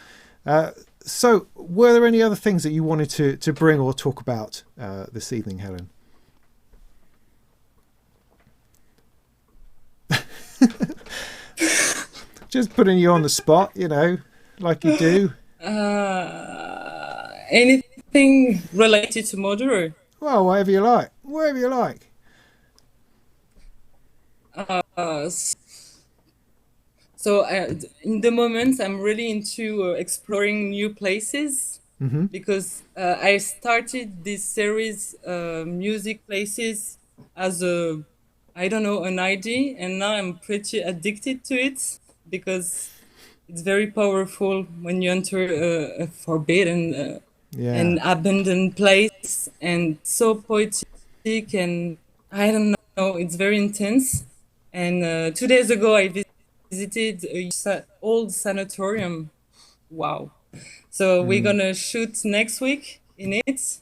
S1: So were there any other things that you wanted to bring or talk about this evening, Helen? Just putting you on the spot, like you do.
S2: Anything related to modular?
S1: Well, whatever you like. Whatever you like.
S2: So in the moment, I'm really into exploring new places,
S1: Mm-hmm.
S2: because I started this series, music places, as an idea, and now I'm pretty addicted to it, because it's very powerful when you enter a forbidden an abandoned place, and so poetic, and I don't know, it's very intense. And 2 days ago, I visited a old sanatorium. Wow. So we're gonna shoot next week in it,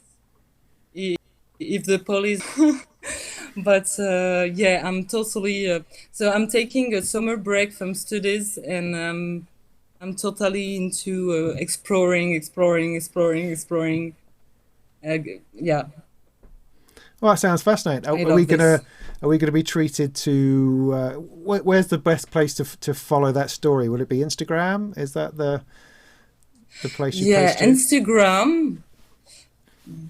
S2: if the police. But yeah, I'm totally. So I'm taking a summer break from studies, and I'm totally into exploring. Yeah.
S1: Well, that sounds fascinating.
S2: I
S1: Are we
S2: love this.
S1: gonna be treated to? Where's the best place to follow that story? Will it be Instagram? Is that the place you
S2: Yeah,
S1: post to?
S2: Instagram,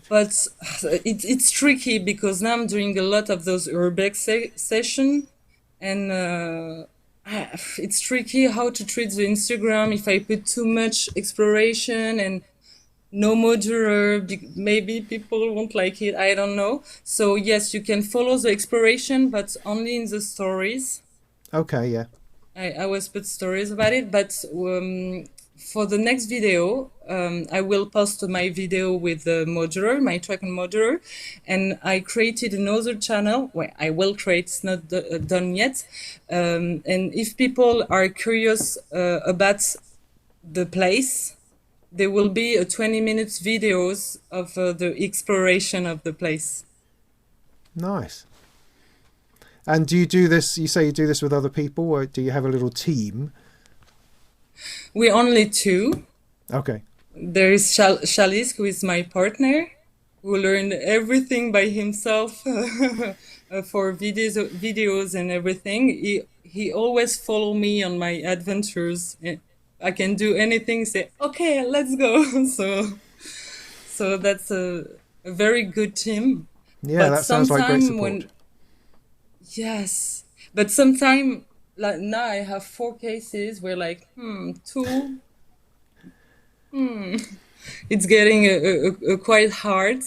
S2: but it's tricky, because now I'm doing a lot of those urbex session, and it's tricky how to treat the Instagram if I put too much exploration and no modular. Maybe people won't like it. I don't know. So yes, you can follow the exploration, but only in the stories.
S1: Okay, yeah.
S2: I always put stories about it, but for the next video, I will post my video with the modular, my track on modular, and I created another channel. Well, I will create, it's not done yet. And if people are curious about the place, there will be a 20 minutes videos of the exploration of the place.
S1: Nice. And do you do this? You say you do this with other people, or do you have a little team?
S2: We're only two.
S1: Okay.
S2: There is Chalice, who is my partner, who learned everything by himself for videos and everything. He always follow me on my adventures. I can do anything. Say, okay, let's go. So that's a very good team.
S1: Yeah,
S2: But
S1: that sounds like great
S2: sometime
S1: support.
S2: yes, but sometime, like now I have 4 cases where like two. It's getting quite hard.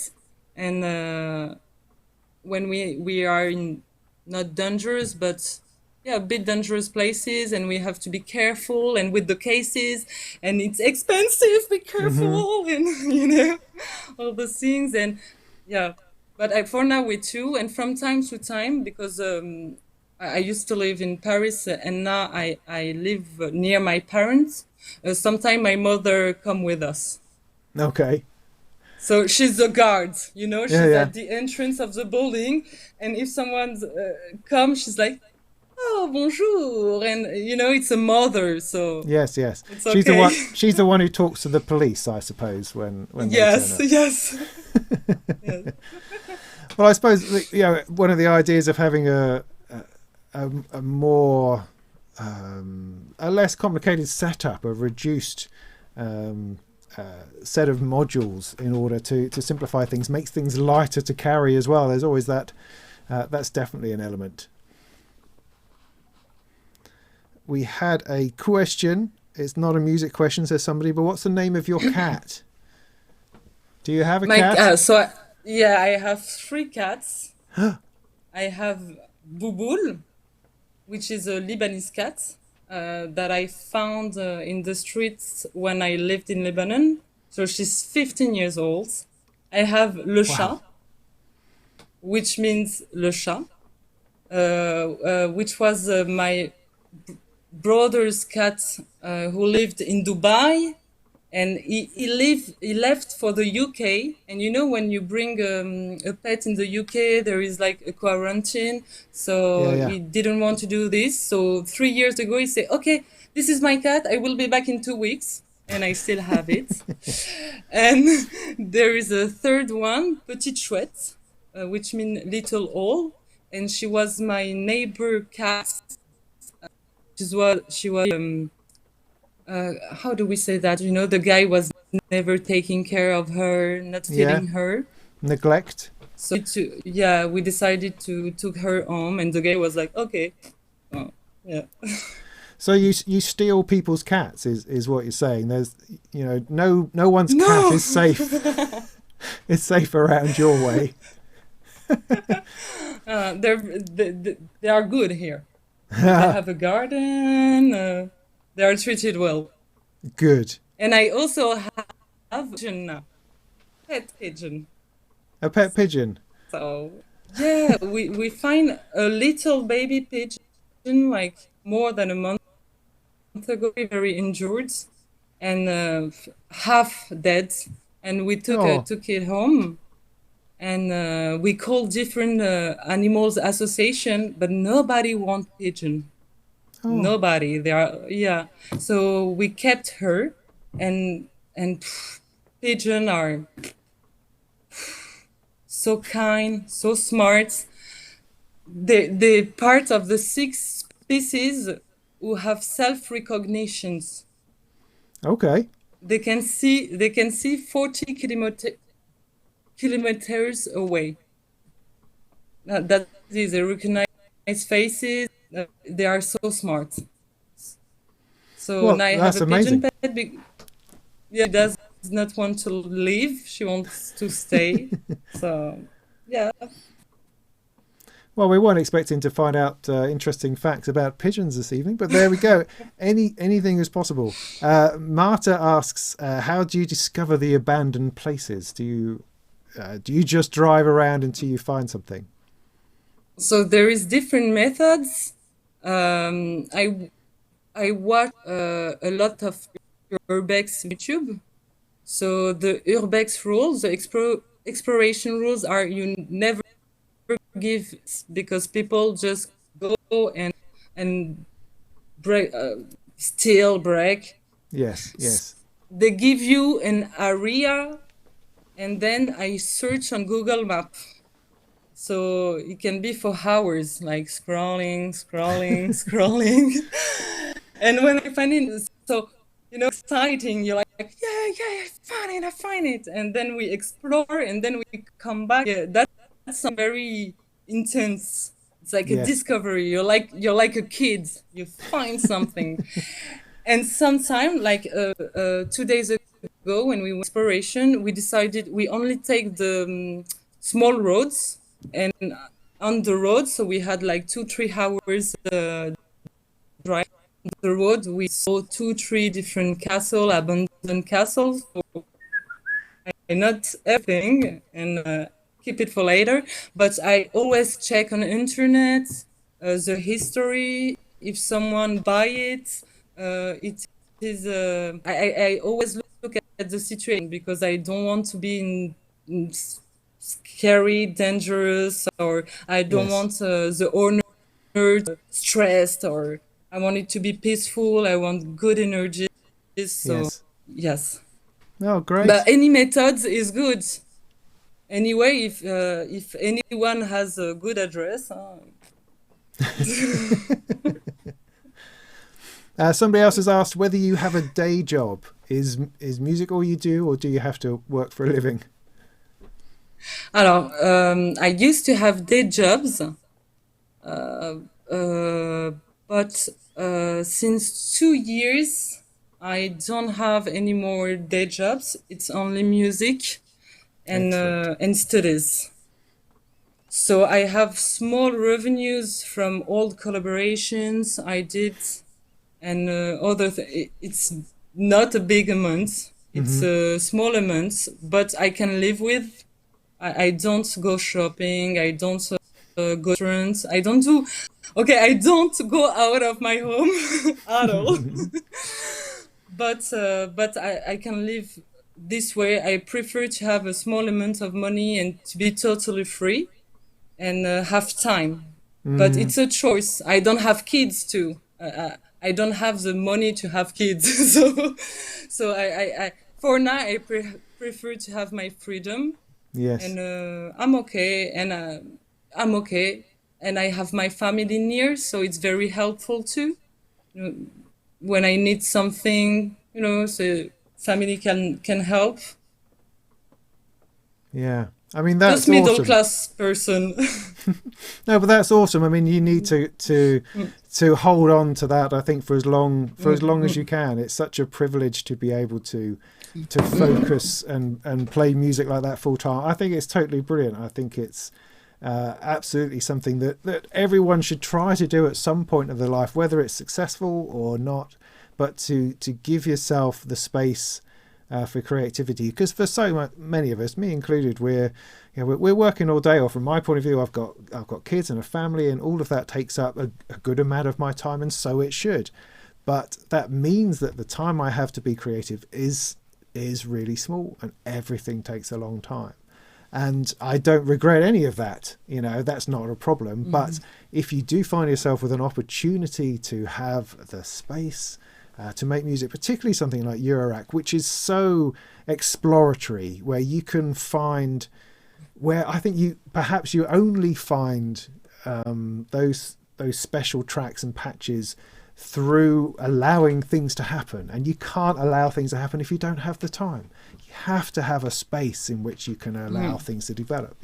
S2: and when we are in not dangerous, but yeah, a bit dangerous places, and we have to be careful, and with the cases, and it's expensive, be
S1: Mm-hmm.
S2: careful, and you know, all those things, and yeah. But for now we're two, and from time to time, because I used to live in Paris, and now I live near my parents. Sometimes my mother come with us.
S1: Okay.
S2: So she's the guard, you know,
S1: Yeah,
S2: she's
S1: yeah.
S2: at the entrance of the building. And if someone comes, she's like, oh, bonjour. And, you know, it's a mother, so
S1: Yes, yes.
S2: it's
S1: She's the
S2: okay.
S1: one. She's the one who talks to the police, I suppose, when they turn
S2: Yes,
S1: up.
S2: yes. Yes.
S1: Well, I suppose one of the ideas of having a more a less complicated setup, a reduced set of modules in order to simplify things, makes things lighter to carry as well. There's always that. That's definitely an element. We had a question. It's not a music question, says somebody, but what's the name of your cat? Do you have a
S2: My,
S1: cat?
S2: yeah, I have three cats. I have Bouboul, which is a Lebanese cat that I found in the streets when I lived in Lebanon. So she's 15 years old. I have Le
S1: Wow.
S2: Chat, which means Le Chat, which was my brother's cat who lived in Dubai, and he left for the UK. And you know, when you bring a pet in the UK, there is like a quarantine.
S1: Yeah,
S2: So
S1: yeah.
S2: he didn't want to do this. So 3 years ago, he said, "Okay, this is my cat. I will be back in 2 weeks." And I still have it. And there is a third one, Petite Chouette, which means little owl. And she was my neighbor cat. She was how do we say that? You know, the guy was never taking care of her, not
S1: Yeah.
S2: feeding her.
S1: Neglect.
S2: So yeah, we decided to took her home, and the guy was like, okay, oh, yeah.
S1: So you steal people's cats is what you're saying. There's no one's cat
S2: No,
S1: is safe. It's safe around your way.
S2: they are good here. They have a garden. They are treated well,
S1: Good.
S2: and I also have a pigeon now, pet pigeon.
S1: A pet pigeon.
S2: So yeah, we find a little baby pigeon like more than a month ago, very injured and half dead, and we
S1: Oh,
S2: took it home, and we called different animals association, but nobody want pigeon.
S1: oh.
S2: Nobody. They are, yeah. So we kept her, and pigeon are so kind, so smart. The part of the six species who have self-recognitions.
S1: Okay.
S2: They can see 40 kilometers away. That is, they recognize faces. They are so smart. So
S1: Well,
S2: now I have
S1: that's
S2: a pigeon
S1: amazing.
S2: pet. Yeah, she does not want to leave. She wants to stay. So yeah.
S1: Well, we weren't expecting to find out interesting facts about pigeons this evening, but there we go. Anything is possible. Marta asks, how do you discover the abandoned places? Do you just drive around until you find something?
S2: So there is different methods. I watch a lot of urbex YouTube. So the urbex rules, the exploration rules are you never give, because people just go and break, steal, break.
S1: Yes, yes.
S2: They give you an area, and then I search on Google Map. So it can be for hours, like scrolling, scrolling, scrolling. And when I find it, so, you know, exciting, you're like, yeah, I find it. And then we explore, and then we come back. Yeah, that's very intense. It's like a
S1: Yes.
S2: discovery. You're like a kid. You find something. And sometime, like 2 days ago, when we went exploration, we decided we only take small roads, and on the road, so we had like 2-3 hours drive. On the road, we saw 2-3 different abandoned castles. So not everything, and keep it for later. But I always check on the internet the history. If someone buy it, it is. I always look at the situation because I don't want to be in scary, dangerous, or I don't
S1: Yes.
S2: want the owner stressed, or I want it to be peaceful. I want good energy. So
S1: Yes.
S2: yes,
S1: Oh,
S2: but
S1: great.
S2: any method is good. Anyway, if anyone has a good address,
S1: Somebody else has asked whether you have a day job. Is music all you do, or do you have to work for a living?
S2: alors, I used to have day jobs, uh, but since 2 years, I don't have any more day jobs. It's only music
S1: Excellent.
S2: and studies. So I have small revenues from old collaborations I did and it's not a big amount. It's
S1: Hmm.
S2: a small amount, but I can live with. I don't go shopping. I don't go to restaurants. I don't do. Okay, I don't go out of my home at all. But I can live this way. I prefer to have a small amount of money and to be totally free and have time. But
S1: Mm,
S2: it's a choice. I don't have kids too. I don't have the money to have kids, so I for now I prefer to have my freedom,
S1: yes.
S2: and I'm okay, and I have my family near, so it's very helpful too. You know, when I need something, so family can help.
S1: Yeah. I mean,
S2: Just
S1: that's
S2: middle
S1: awesome.
S2: class person.
S1: No, but that's awesome. I mean, you need
S2: Mm,
S1: to hold on to that. I think for as
S2: mm,
S1: long as you
S2: mm,
S1: can. It's such a privilege to be able to
S2: mm,
S1: focus and play music like that full time. I think it's totally brilliant. I think it's absolutely something that everyone should try to do at some point of their life, whether it's successful or not. But to give yourself the space for creativity, because for many of us, me included, we're working all day. Or from my point of view, I've got kids and a family, and all of that takes up a good amount of my time, and so it should. But that means that the time I have to be creative is really small, and everything takes a long time. And I don't regret any of that. That's not a problem. But
S2: mm,
S1: if you do find yourself with an opportunity to have the space to make music, particularly something like Eurorack, which is so exploratory, where you can find, where I think you only find those special tracks and patches through allowing things to happen, and you can't allow things to happen if you don't have the time. You have to have a space in which you can allow
S2: mm.
S1: things to develop,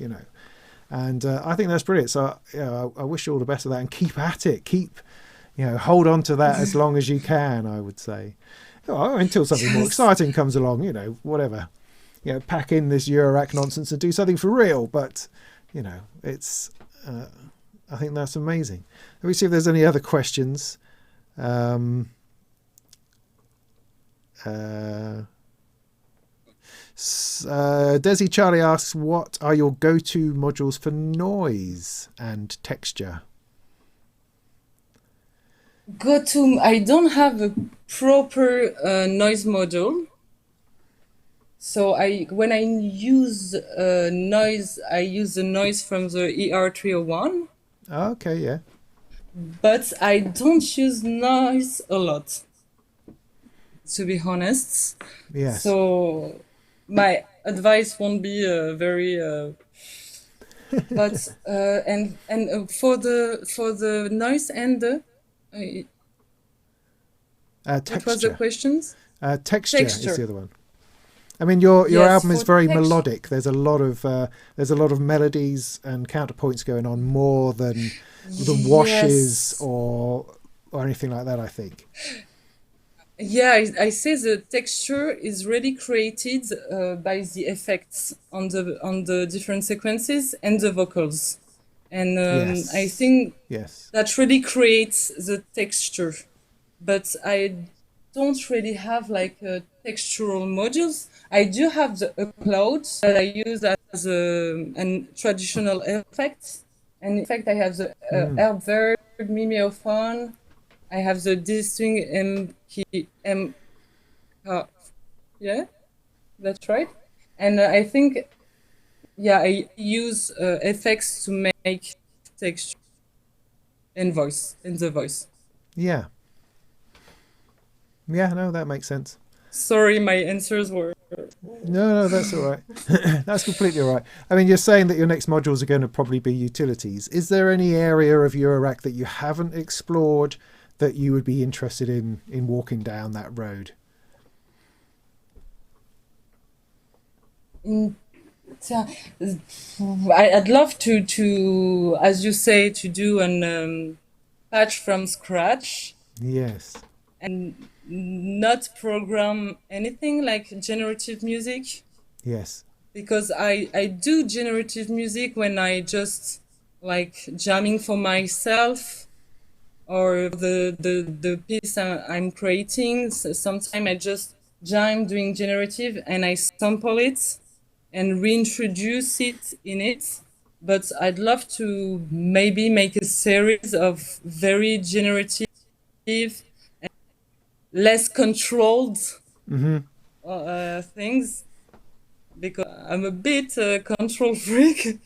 S1: and I think that's brilliant. So I wish you all the best of that, and keep at it. Hold on to that as long as you can, I would say. Until something more
S2: Yes.
S1: exciting comes along, whatever. Pack in this Eurorack nonsense and do something for real. But, it's, I think that's amazing. Let me see if there's any other questions. Desi Charlie asks, what are your go-to modules for noise and texture?
S2: I don't have a proper noise module. So when I use noise, I use the noise from the ER301,
S1: Okay, yeah.
S2: but I don't use noise a lot, to be honest.
S1: Yes.
S2: So my advice won't be very but for the noise and the uh, what was the
S1: Texture.
S2: questions?
S1: Texture is the
S2: Texture.
S1: other one. I mean, your
S2: Yes,
S1: album is
S2: for
S1: very
S2: texture.
S1: melodic. There's a lot of melodies and counterpoints going on, more than washes
S2: Yes.
S1: or anything like that, I think.
S2: Yeah, I say the texture is really created by the effects on the different sequences and the vocals, and I
S1: Yes.
S2: think
S1: Yes.
S2: that really creates the texture. But I don't really have like textural modules. I do have the upload that I use as an traditional effect, and in fact I have the
S1: Mm.
S2: Herbverb, mimeophone. I have the distinct M. Yeah, that's right. And I think, yeah, I use effects to make texture and voice in the voice.
S1: Yeah. Yeah. No, that makes sense.
S2: Sorry, my answers were.
S1: No, no, that's all right. That's completely all right. I mean, you're saying that your next modules are going to probably be utilities. Is there any area of Eurorack that you haven't explored that you would be interested in walking down that road?
S2: In, I'd love to, as you say, to do an patch from scratch
S1: Yes.
S2: and not program anything like generative music,
S1: Yes.
S2: because I do generative music when I just like jamming for myself, or the piece I'm creating. So sometimes I just jam doing generative and I sample it and reintroduce it in it. But I'd love to maybe make a series of very generative, less controlled
S1: Mm-hmm.
S2: things, because I'm a bit control freak,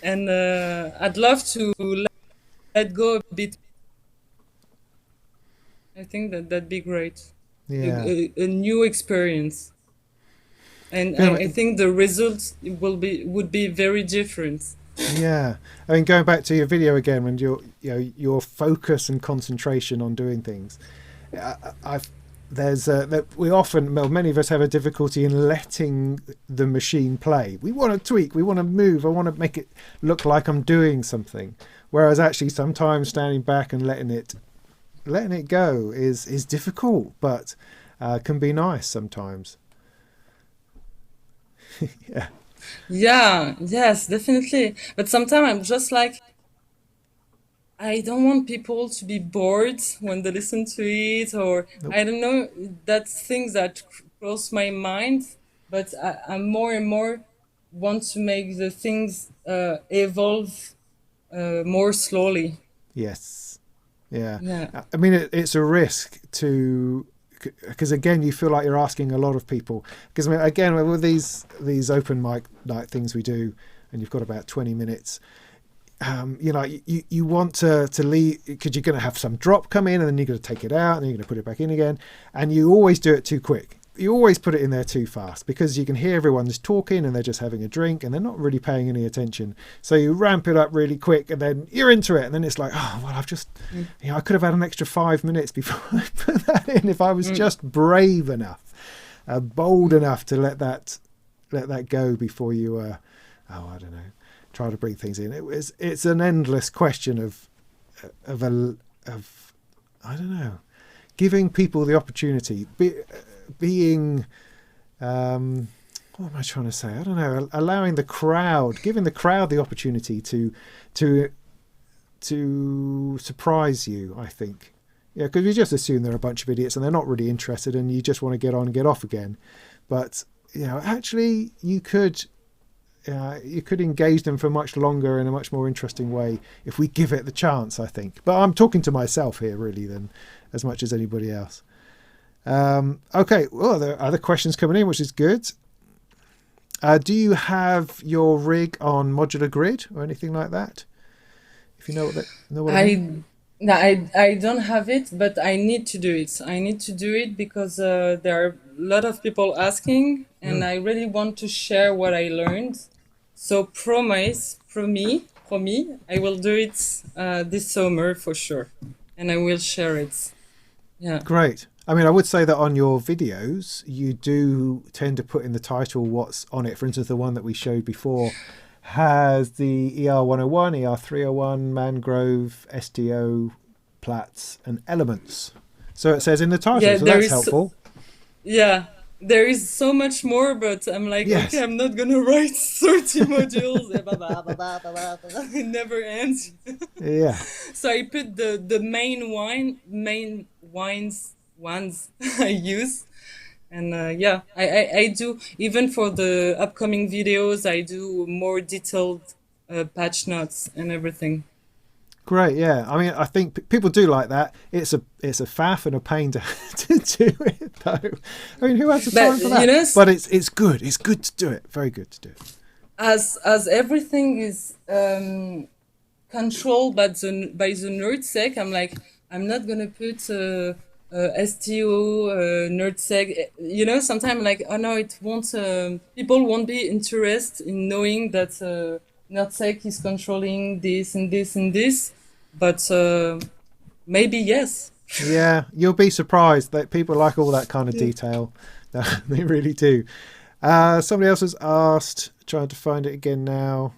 S2: and I'd love to let go a bit. I think that that'd be great,
S1: Yeah.
S2: a new experience, and
S1: Going
S2: I
S1: back-
S2: think the results would be very different.
S1: Yeah. I mean, going back to your video again, when your focus and concentration on doing things, I've there's that we often, well, many of us have a difficulty in letting the machine play. We want to tweak, we want to move, I want to make it look like I'm doing something, whereas actually sometimes standing back and letting it go is difficult, but can be nice sometimes. Yeah.
S2: Yeah, yes, definitely. But sometimes I'm just like, I don't want people to be bored when they listen to it, or
S1: Nope.
S2: I don't know. That's things that cross my mind. But I'm more and more want to make the things evolve more slowly.
S1: Yes. Yeah.
S2: Yeah.
S1: I mean, it's a risk to, because again, you feel like you're asking a lot of people. Because I mean, again, with these open mic night things we do, and you've got about 20 minutes. You want to leave, because you're going to have some drop come in, and then you're going to take it out, and then you're going to put it back in again, and you always do it too quick. You always put it in there too fast, because you can hear everyone's talking and they're just having a drink and they're not really paying any attention. So you ramp it up really quick, and then you're into it, and then it's like, oh well, I've just, I could have had an extra 5 minutes before I put that in if I was just brave enough, bold enough to let that go before you I don't know, try to bring things in. It's an endless question of I don't know, giving people the opportunity, being what am I trying to say? I don't know, allowing the crowd, giving the crowd the opportunity to surprise you, I think. Yeah, because we just assume they're a bunch of idiots and they're not really interested, and you just want to get on and get off again. But actually, you could engage them for much longer in a much more interesting way if we give it the chance, I think. But I'm talking to myself here, really, than as much as anybody else. Okay, well, there are other questions coming in, which is good. Do you have your rig on modular grid or anything like that? If you know what I mean.
S2: No, I don't have it, but I need to do it. I need to do it because there are a lot of people asking, and I really want to share what I learned. So promise, I will do it this summer for sure, and I will share it. Yeah.
S1: Great. I mean, I would say that on your videos, you do tend to put in the title what's on it. For instance, the one that we showed before has the ER101, ER301, Mangrove, SDO, Plats, and Elements. So it says in the title,
S2: Yeah,
S1: so
S2: there
S1: that's
S2: is.
S1: helpful.
S2: Yeah, there is so much more, but I'm like, okay,
S1: Yes.
S2: I'm not gonna write 30 modules. It never ends.
S1: Yeah.
S2: So I put the main wines ones I use, and yeah, I do even for the upcoming videos. I do more detailed patch notes and everything.
S1: Great, yeah. I mean, I think people do like that. It's a faff and a pain to to do it though. I mean, who has the
S2: But
S1: time for that? But it's good. It's good to do it. Very good to do it.
S2: as everything is controlled by the nerdsec, I'm like, I'm not gonna put STO nerdsec. You know, sometimes like, oh no, it won't. People won't be interested in knowing that nerdsec is controlling this and this and this. But maybe yes.
S1: Yeah, you'll be surprised that people like all that kind of
S2: Yeah.
S1: detail. They really do. Somebody else has asked, trying to find it again now.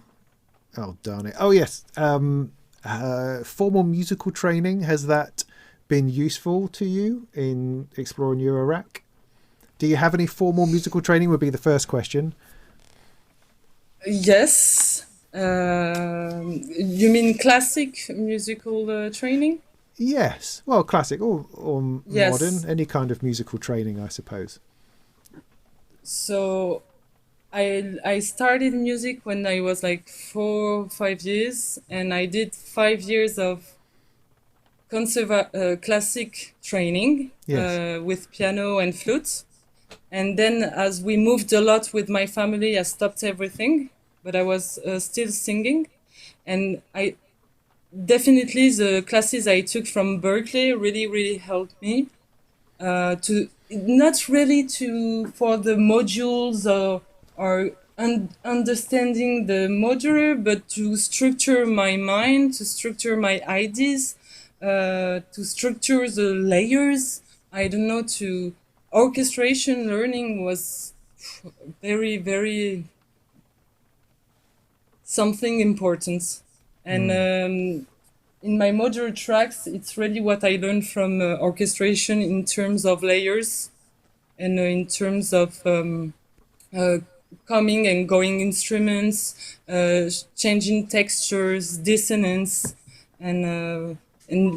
S1: Oh, darn it. Oh, yes. Formal musical training, has that been useful to you in exploring Eurorack? Do you have any formal musical training would be the first question.
S2: Yes. You mean classic musical training?
S1: Yes. Well, classic or modern,
S2: Yes.
S1: any kind of musical training, I suppose.
S2: So I started music when I was like 4 or 5 years, and I did 5 years of classic training
S1: Yes.
S2: with piano and flute. And then, as we moved a lot with my family, I stopped everything, but I was still singing. And I definitely the classes I took from Berkeley really, really helped me to not really to for the modules or understanding the modular, but to structure my mind, to structure my ideas, to structure the layers. I don't know. To orchestration learning was very, very something important, and
S1: Mm.
S2: in my modular tracks, it's really what I learned from orchestration in terms of layers and in terms of uh, coming and going instruments, changing textures, dissonance, and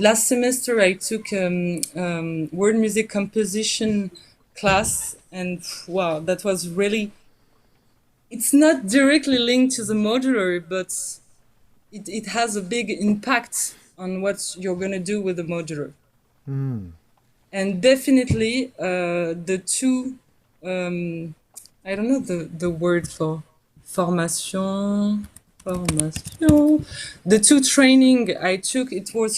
S2: last semester I took word music composition class, and wow, that was really. It's not directly linked to the modular, but it has a big impact on what you're gonna do with the modular.
S1: Mm.
S2: And definitely the two I don't know the word for formation. The two training I took, it was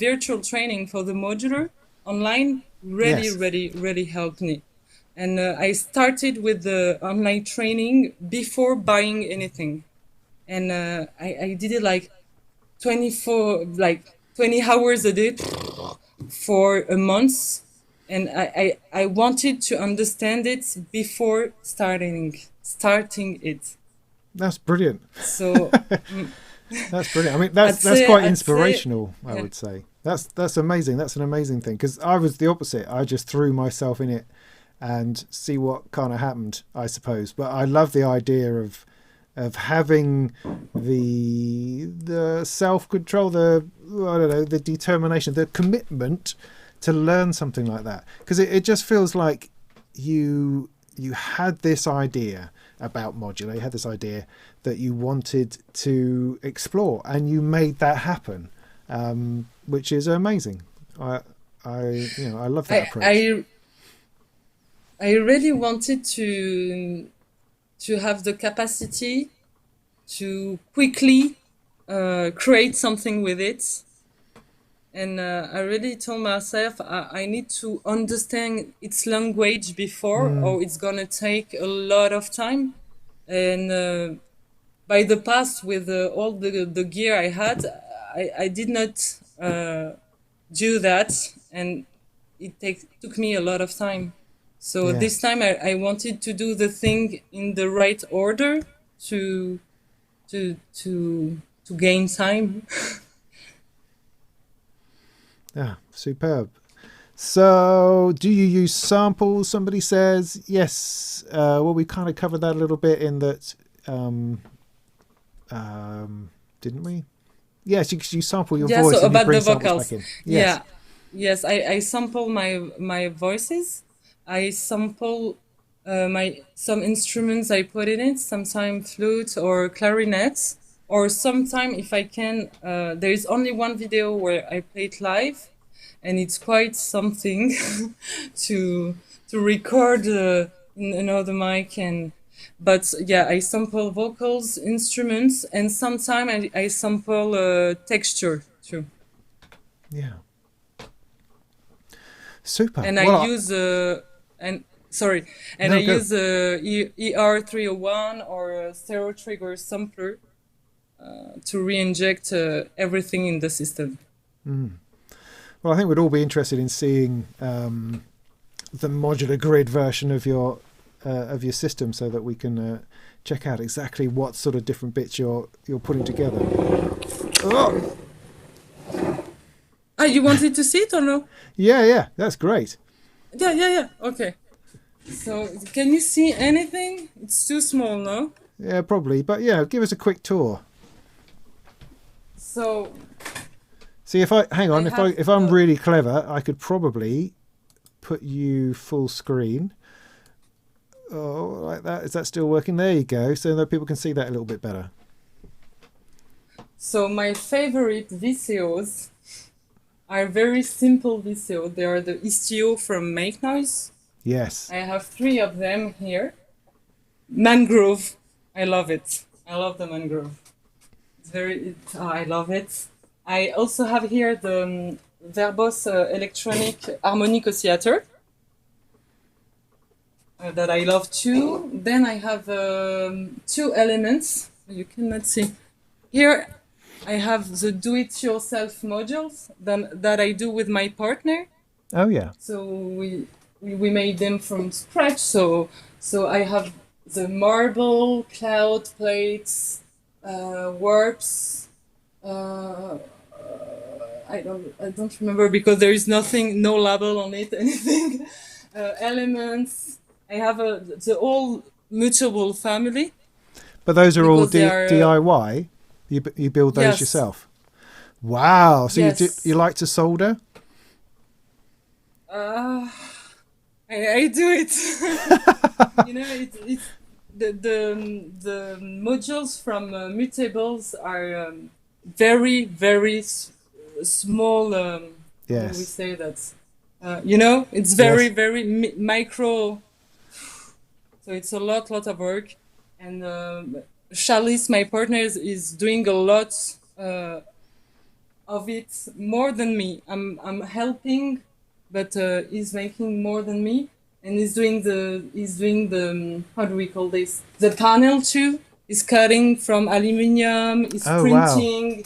S2: virtual training for the modular online, really,
S1: Yes.
S2: really, really helped me. And I started with the online training before buying anything. And I did it like 20 hours a day for a month, and I wanted to understand it before starting it.
S1: That's brilliant.
S2: So mm,
S1: That's brilliant. I mean,
S2: I'd
S1: that's
S2: say
S1: quite
S2: I'd say
S1: inspirational, I
S2: yeah.
S1: would say. That's amazing. That's an amazing thing, because I was the opposite. I just threw myself in it and see what kind of happened, I suppose. But I love the idea of having the self control, I don't know, the determination, the commitment to learn something like that, because it just feels like you had this idea about modular, you had this idea that you wanted to explore, and you made that happen, which is amazing. I love that
S2: I
S1: approach.
S2: I I really wanted to have the capacity to quickly create something with it. And I really told myself I need to understand its language before,
S1: Mm,
S2: or it's gonna take a lot of time. And by the past, with all the gear I had, I did not do that, and took me a lot of time. So
S1: yeah.
S2: this time I wanted to do the thing in the right order to to gain time.
S1: Yeah, superb. So, do you use samples? Somebody says yes. Well, we kind of covered that a little bit in that, didn't we? Yes, you sample your
S2: Yeah,
S1: voice
S2: so
S1: and you
S2: about
S1: bring
S2: the
S1: samples back
S2: vocals.
S1: in. Yes.
S2: Yeah. Yes, I sample my voices. I sample my some instruments I put in it, sometimes flute or clarinet, or sometime if I can. There is only one video where I play it live, and it's quite something to to record in another mic and. But yeah, I sample vocals, instruments, and sometimes I sample texture too.
S1: Yeah. Super.
S2: And I
S1: Well,
S2: use and sorry, and I
S1: no, go.
S2: use ER301 or a stereo trigger sampler to re-inject everything in the system.
S1: Well, I think we'd all be interested in seeing the modular grid version of your system, so that we can check out exactly what sort of different bits you're putting together. Oh!
S2: Ah, you wanted to see it or no?
S1: Yeah, that's great.
S2: Yeah. Okay. So, can you see anything? It's too small, no?
S1: Yeah, probably, but yeah, give us a quick tour.
S2: So,
S1: See, if I'm
S2: uh,
S1: really clever, I could probably put you full screen. Oh, like that. Is that still working? There you go. So that people can see that a little bit better.
S2: so my favorite VCOs are very simple VCO. They are the Istio from Make Noise.
S1: Yes.
S2: I have 3 of them here. Mangrove. I love it. I love the mangrove. I love it. I also have here the Verbos electronic harmonic oscillator that I love too. Then I have 2 elements. You cannot see. Here I have the do-it-yourself modules that I do with my partner.
S1: Oh yeah.
S2: So we made them from scratch. So I have the marble, cloud plates, warps. I don't remember because there is nothing, no label on it, anything. Elements. I have the whole mutable family
S1: But those are all
S2: because they are
S1: DIY. You build those
S2: yes,
S1: yourself. Wow. So
S2: yes.
S1: you like to solder?
S2: I do it. You know, it's the modules from mutables are very small. How do we
S1: Yes.
S2: say that? You know, it's
S1: Yes.
S2: very micro. So it's a lot of work. And Charlize, my partner, is doing a lot of it more than me. I'm helping, but he's making more than me, and he's doing the how do we call this? The panel too. He's cutting from aluminium. He's
S1: Oh wow.
S2: printing.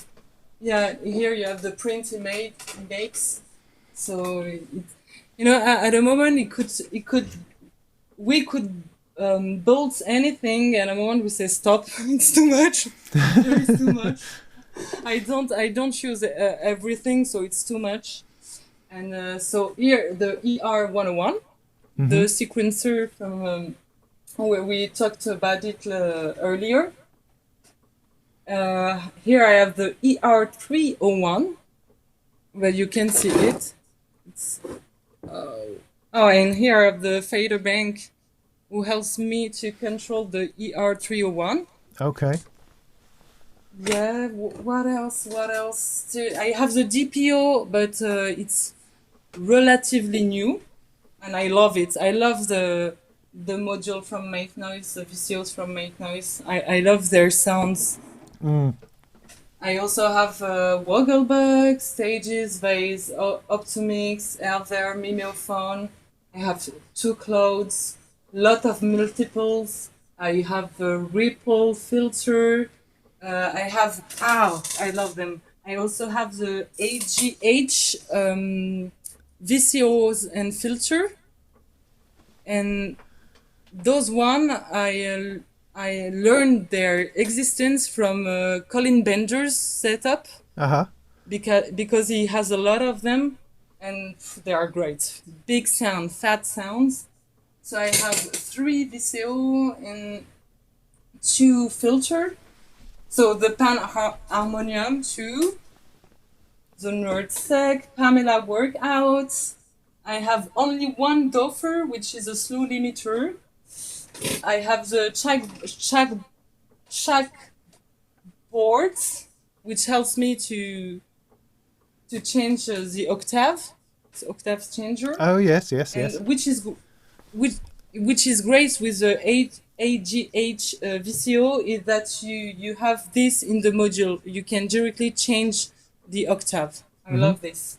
S2: Yeah, here you have the print he makes. So you know, at the moment we could build anything, and at the moment we say stop. It's too much. There is too much. I don't use everything, so it's too much. And so here the ER101, the sequencer from where we talked about it earlier. Here I have the ER301, where you can see it. It's, and here I have the fader bank, who helps me to control the ER301.
S1: Okay.
S2: Yeah, what else? I have the DPO, but it's relatively new, and I love it. I love the module from Make Noise, the VCOs from Make Noise. I love their sounds. I also have Vogelbug, Stages, Vase, Optimix, Airver, Mimeophone. I have 2 clouds, lot of multiples. I have a ripple filter. I have, I love them. I also have the AGH VCOs and filter. And those one, I learned their existence from Colin Bender's setup
S1: Uh huh.
S2: because he has a lot of them. and they are great. Big sound, fat sounds. So I have 3 VCO and 2 filter. So the pan harmonium 2, the Nordsec, Pamela workout. I have only 1 Dofer, which is a slow limiter. I have the Chak boards, which helps me to change the octave changer.
S1: Oh yes, yes,
S2: And
S1: yes.
S2: which is great with the AGH VCO is that you have this in the module. You can directly change the octave. I
S1: Mm-hmm.
S2: love this.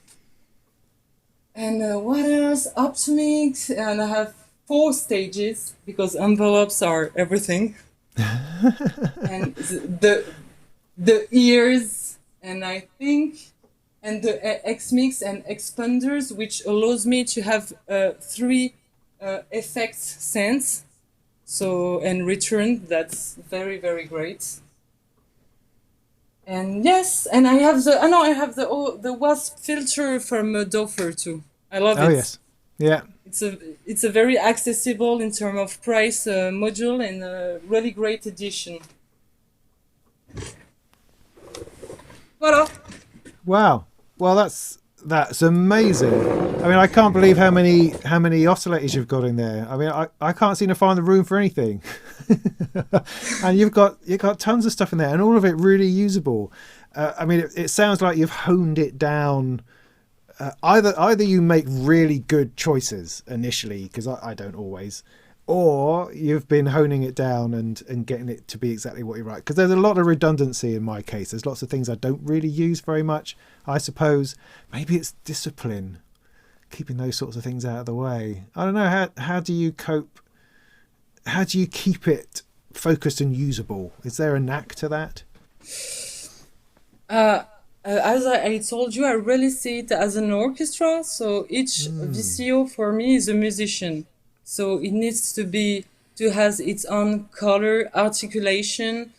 S2: And what else? Optimics, and I have 4 stages because envelopes are everything. And the ears, and I think, and the X-Mix and expanders, which allows me to have 3 effects synths. So, and return, that's very, very great. And yes, and I have the wasp filter from Dofer too. I love
S1: Oh
S2: it.
S1: yes, yeah.
S2: It's a very accessible in terms of price module, and a really great edition. Voilà.
S1: Wow. Well, that's amazing. I mean, I can't believe how many oscillators you've got in there. I mean, I can't seem to find the room for anything. And you've got tons of stuff in there, and all of it really usable. I mean, it sounds like you've honed it down. Either you make really good choices initially, because I don't always, or you've been honing it down and getting it to be exactly what you like. Because there's a lot of redundancy in my case. There's lots of things I don't really use very much. I suppose maybe it's discipline, keeping those sorts of things out of the way. I don't know, how do you cope? How do you keep it focused and usable? Is there a knack to that?
S2: As I told you, I really see it as an orchestra. So each VCO for me is a musician. So it needs to has its own color, articulation,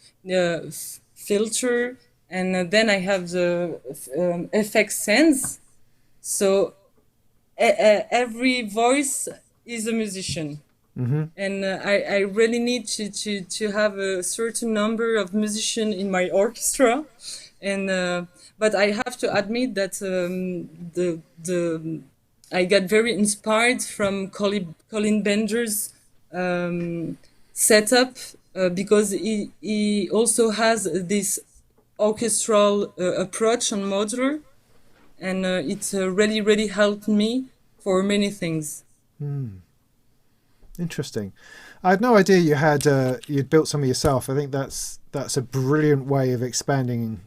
S2: filter, and then I have the FX sense. So every voice is a musician.
S1: Mm-hmm.
S2: And I really need to have a certain number of musicians in my orchestra, and but I have to admit that the I got very inspired from Colin Bender's setup because he also has this orchestral approach on modular, and it really helped me for many things.
S1: Interesting. I had no idea you'd built some of yourself. I think that's a brilliant way of expanding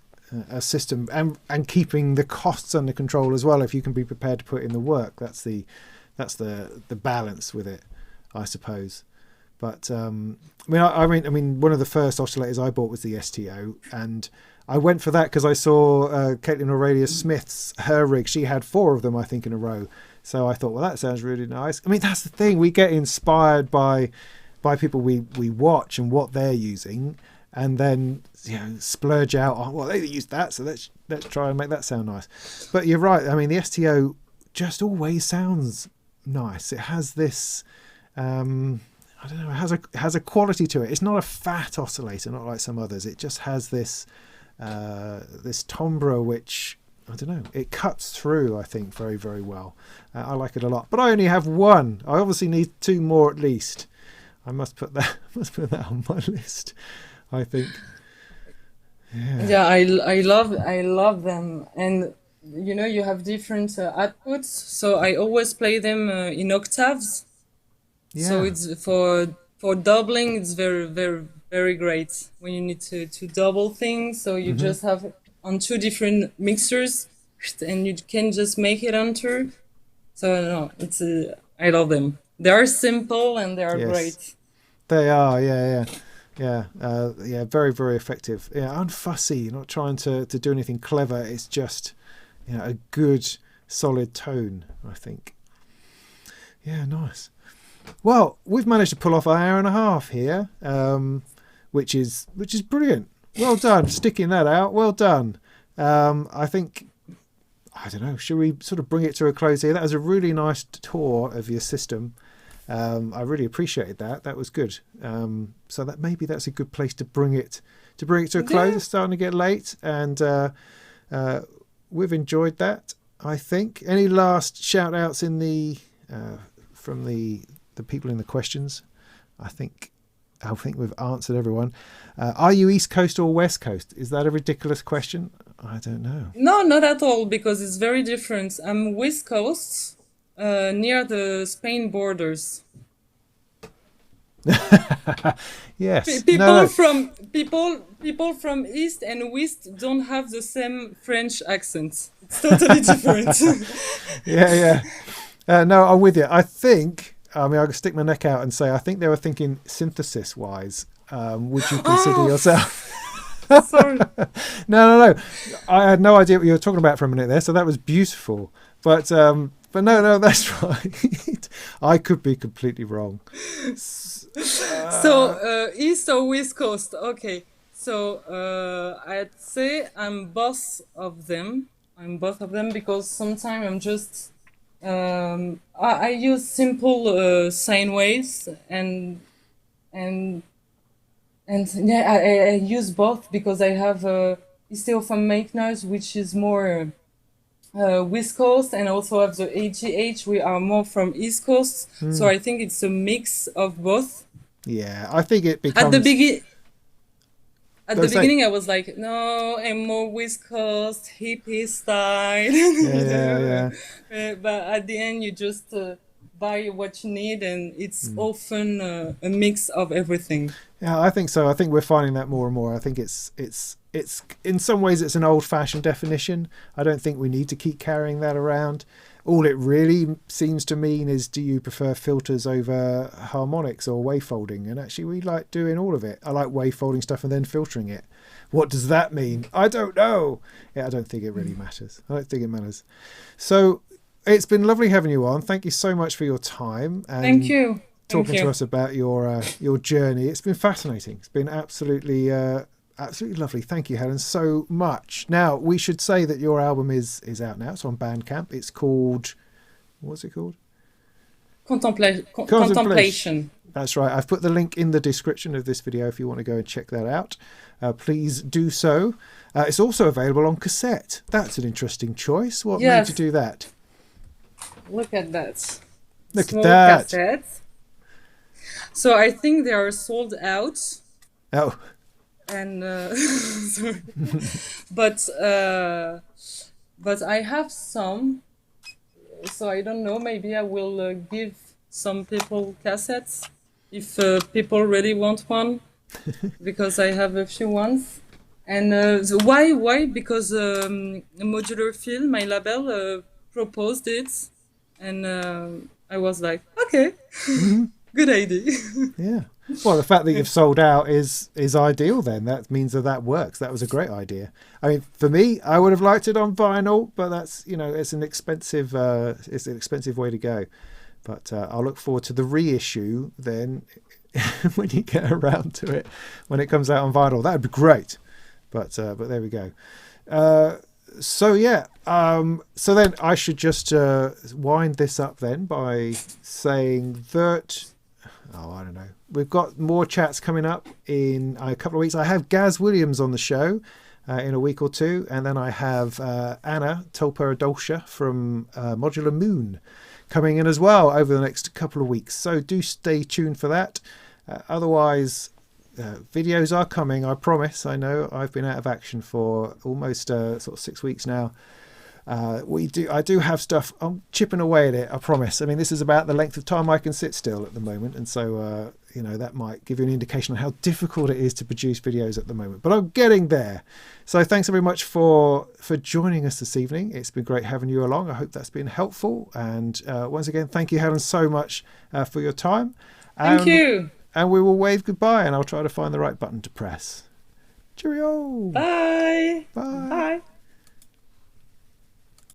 S1: a system and keeping the costs under control as well. If you can be prepared to put in the work, that's the balance with it, I suppose. But I mean, one of the first oscillators I bought was the STO, and I went for that because I saw Caitlin Aurelia Smith's her rig. She had 4 of them, I think, in a row. So I thought, well, that sounds really nice. I mean, that's the thing. We get inspired by people we watch and what they're using, and then splurge out on, well, they used that, so let's try and make that sound nice. But you're right. I mean, the STO just always sounds nice. It has this, I don't know, it has a quality to it. It's not a fat oscillator, not like some others. It just has this timbre which, I don't know, it cuts through, I think, very, very well. I like it a lot. But I only have 1. I obviously need 2 more at least. I must put that on my list, I think.
S2: Yeah, I love them, and you have different outputs. So I always play them in octaves.
S1: Yeah.
S2: So it's for doubling. It's very, very, very great when you need to double things. So you just have on 2 different mixers, and you can just make it enter. So no, it's I love them. They are simple and they are great.
S1: They are, yeah. Very, very effective. Yeah, unfussy. You're not trying to do anything clever. It's just a good, solid tone, I think. Yeah, nice. Well, we've managed to pull off an hour and a half here, which is brilliant. Well done, sticking that out. Well done. I think I don't know, should we sort of bring it to a close here? That was a really nice tour of your system. I really appreciated that. That was good. So that maybe that's a good place to bring it to a close. It's starting to get late, and we've enjoyed that, I think. Any last shout outs in the from the people in the questions? I think we've answered everyone. Are you East Coast or West Coast? Is that a ridiculous question? I don't know.
S2: No, not at all, because it's very different. I'm West Coast, near the Spain borders.
S1: Yes.
S2: People from East and West don't have the same French accent. It's totally different.
S1: Yeah. No, I'm with you. I can stick my neck out and say, I think they were thinking synthesis wise. Would you consider yourself?
S2: Sorry.
S1: No. I had no idea what you were talking about for a minute there, so that was beautiful. But no, that's right. I could be completely wrong.
S2: So East or West Coast? Okay. So I'd say I'm both of them. Because sometimes I'm just I use simple sine waves and yeah, I use both because I have instead of a make noise, which is more West Coast, and also have the AGH. We are more from East Coast, so I think it's a mix of both.
S1: Yeah, I think it becomes...
S2: At the beginning, I was like, no, I'm more West Coast, hippie style.
S1: Yeah.
S2: But at the end, you just buy what you need, and it's often a mix of everything.
S1: Yeah, I think so. I think we're finding that more and more. I think it's in some ways it's an old-fashioned definition. I don't think we need to keep carrying that around. All it really seems to mean is, do you prefer filters over harmonics or wavefolding? And actually, we like doing all of it. I like wavefolding stuff and then filtering it. What does that mean? I don't know. Yeah, I don't think it really matters. I don't think it matters. So it's been lovely having you on. Thank you so much for your time. And
S2: thank you.
S1: Talking to us about your journey. It's been fascinating. It's been absolutely lovely. Thank you, Helen, so much. Now, we should say that your album is out now. It's on Bandcamp. It's called... What's it called?
S2: Contemplation.
S1: That's right. I've put the link in the description of this video if you want to go and check that out. Please do so. It's also available on cassette. That's an interesting choice. What made you do that?
S2: Look at that.
S1: Look at that.
S2: Cassettes. So I think they are sold out.
S1: Oh.
S2: And sorry. but I have some, so I don't know, maybe I will give some people cassettes if people really want one, because I have a few ones. And why? Because Modular Film, my label, proposed it, and I was like, okay. Good idea.
S1: Yeah. Well, the fact that you've sold out is ideal then. That means that works. That was a great idea. I mean, for me, I would have liked it on vinyl, but that's, it's an expensive way to go. But I'll look forward to the reissue then when you get around to it, when it comes out on vinyl. That would be great. But there we go. So then I should just wind this up then by saying that... I don't know. We've got more chats coming up in a couple of weeks. I have Gaz Williams on the show in a week or two. And then I have Anna Tolper-Adolsha from Modular Moon coming in as well over the next couple of weeks. So do stay tuned for that. Otherwise, videos are coming, I promise. I know I've been out of action for almost sort of 6 weeks now. I do have stuff. I'm chipping away at it, I promise. I mean, this is about the length of time I can sit still at the moment, and so that might give you an indication of how difficult it is to produce videos at the moment, but I'm getting there. So thanks very much for joining us this evening. It's been great having you along. I hope that's been helpful, and once again, thank you, Helen, so much for your time.
S2: Thank you.
S1: And we will wave goodbye, and I'll try to find the right button to press. Cheerio.
S2: Bye.
S1: Bye.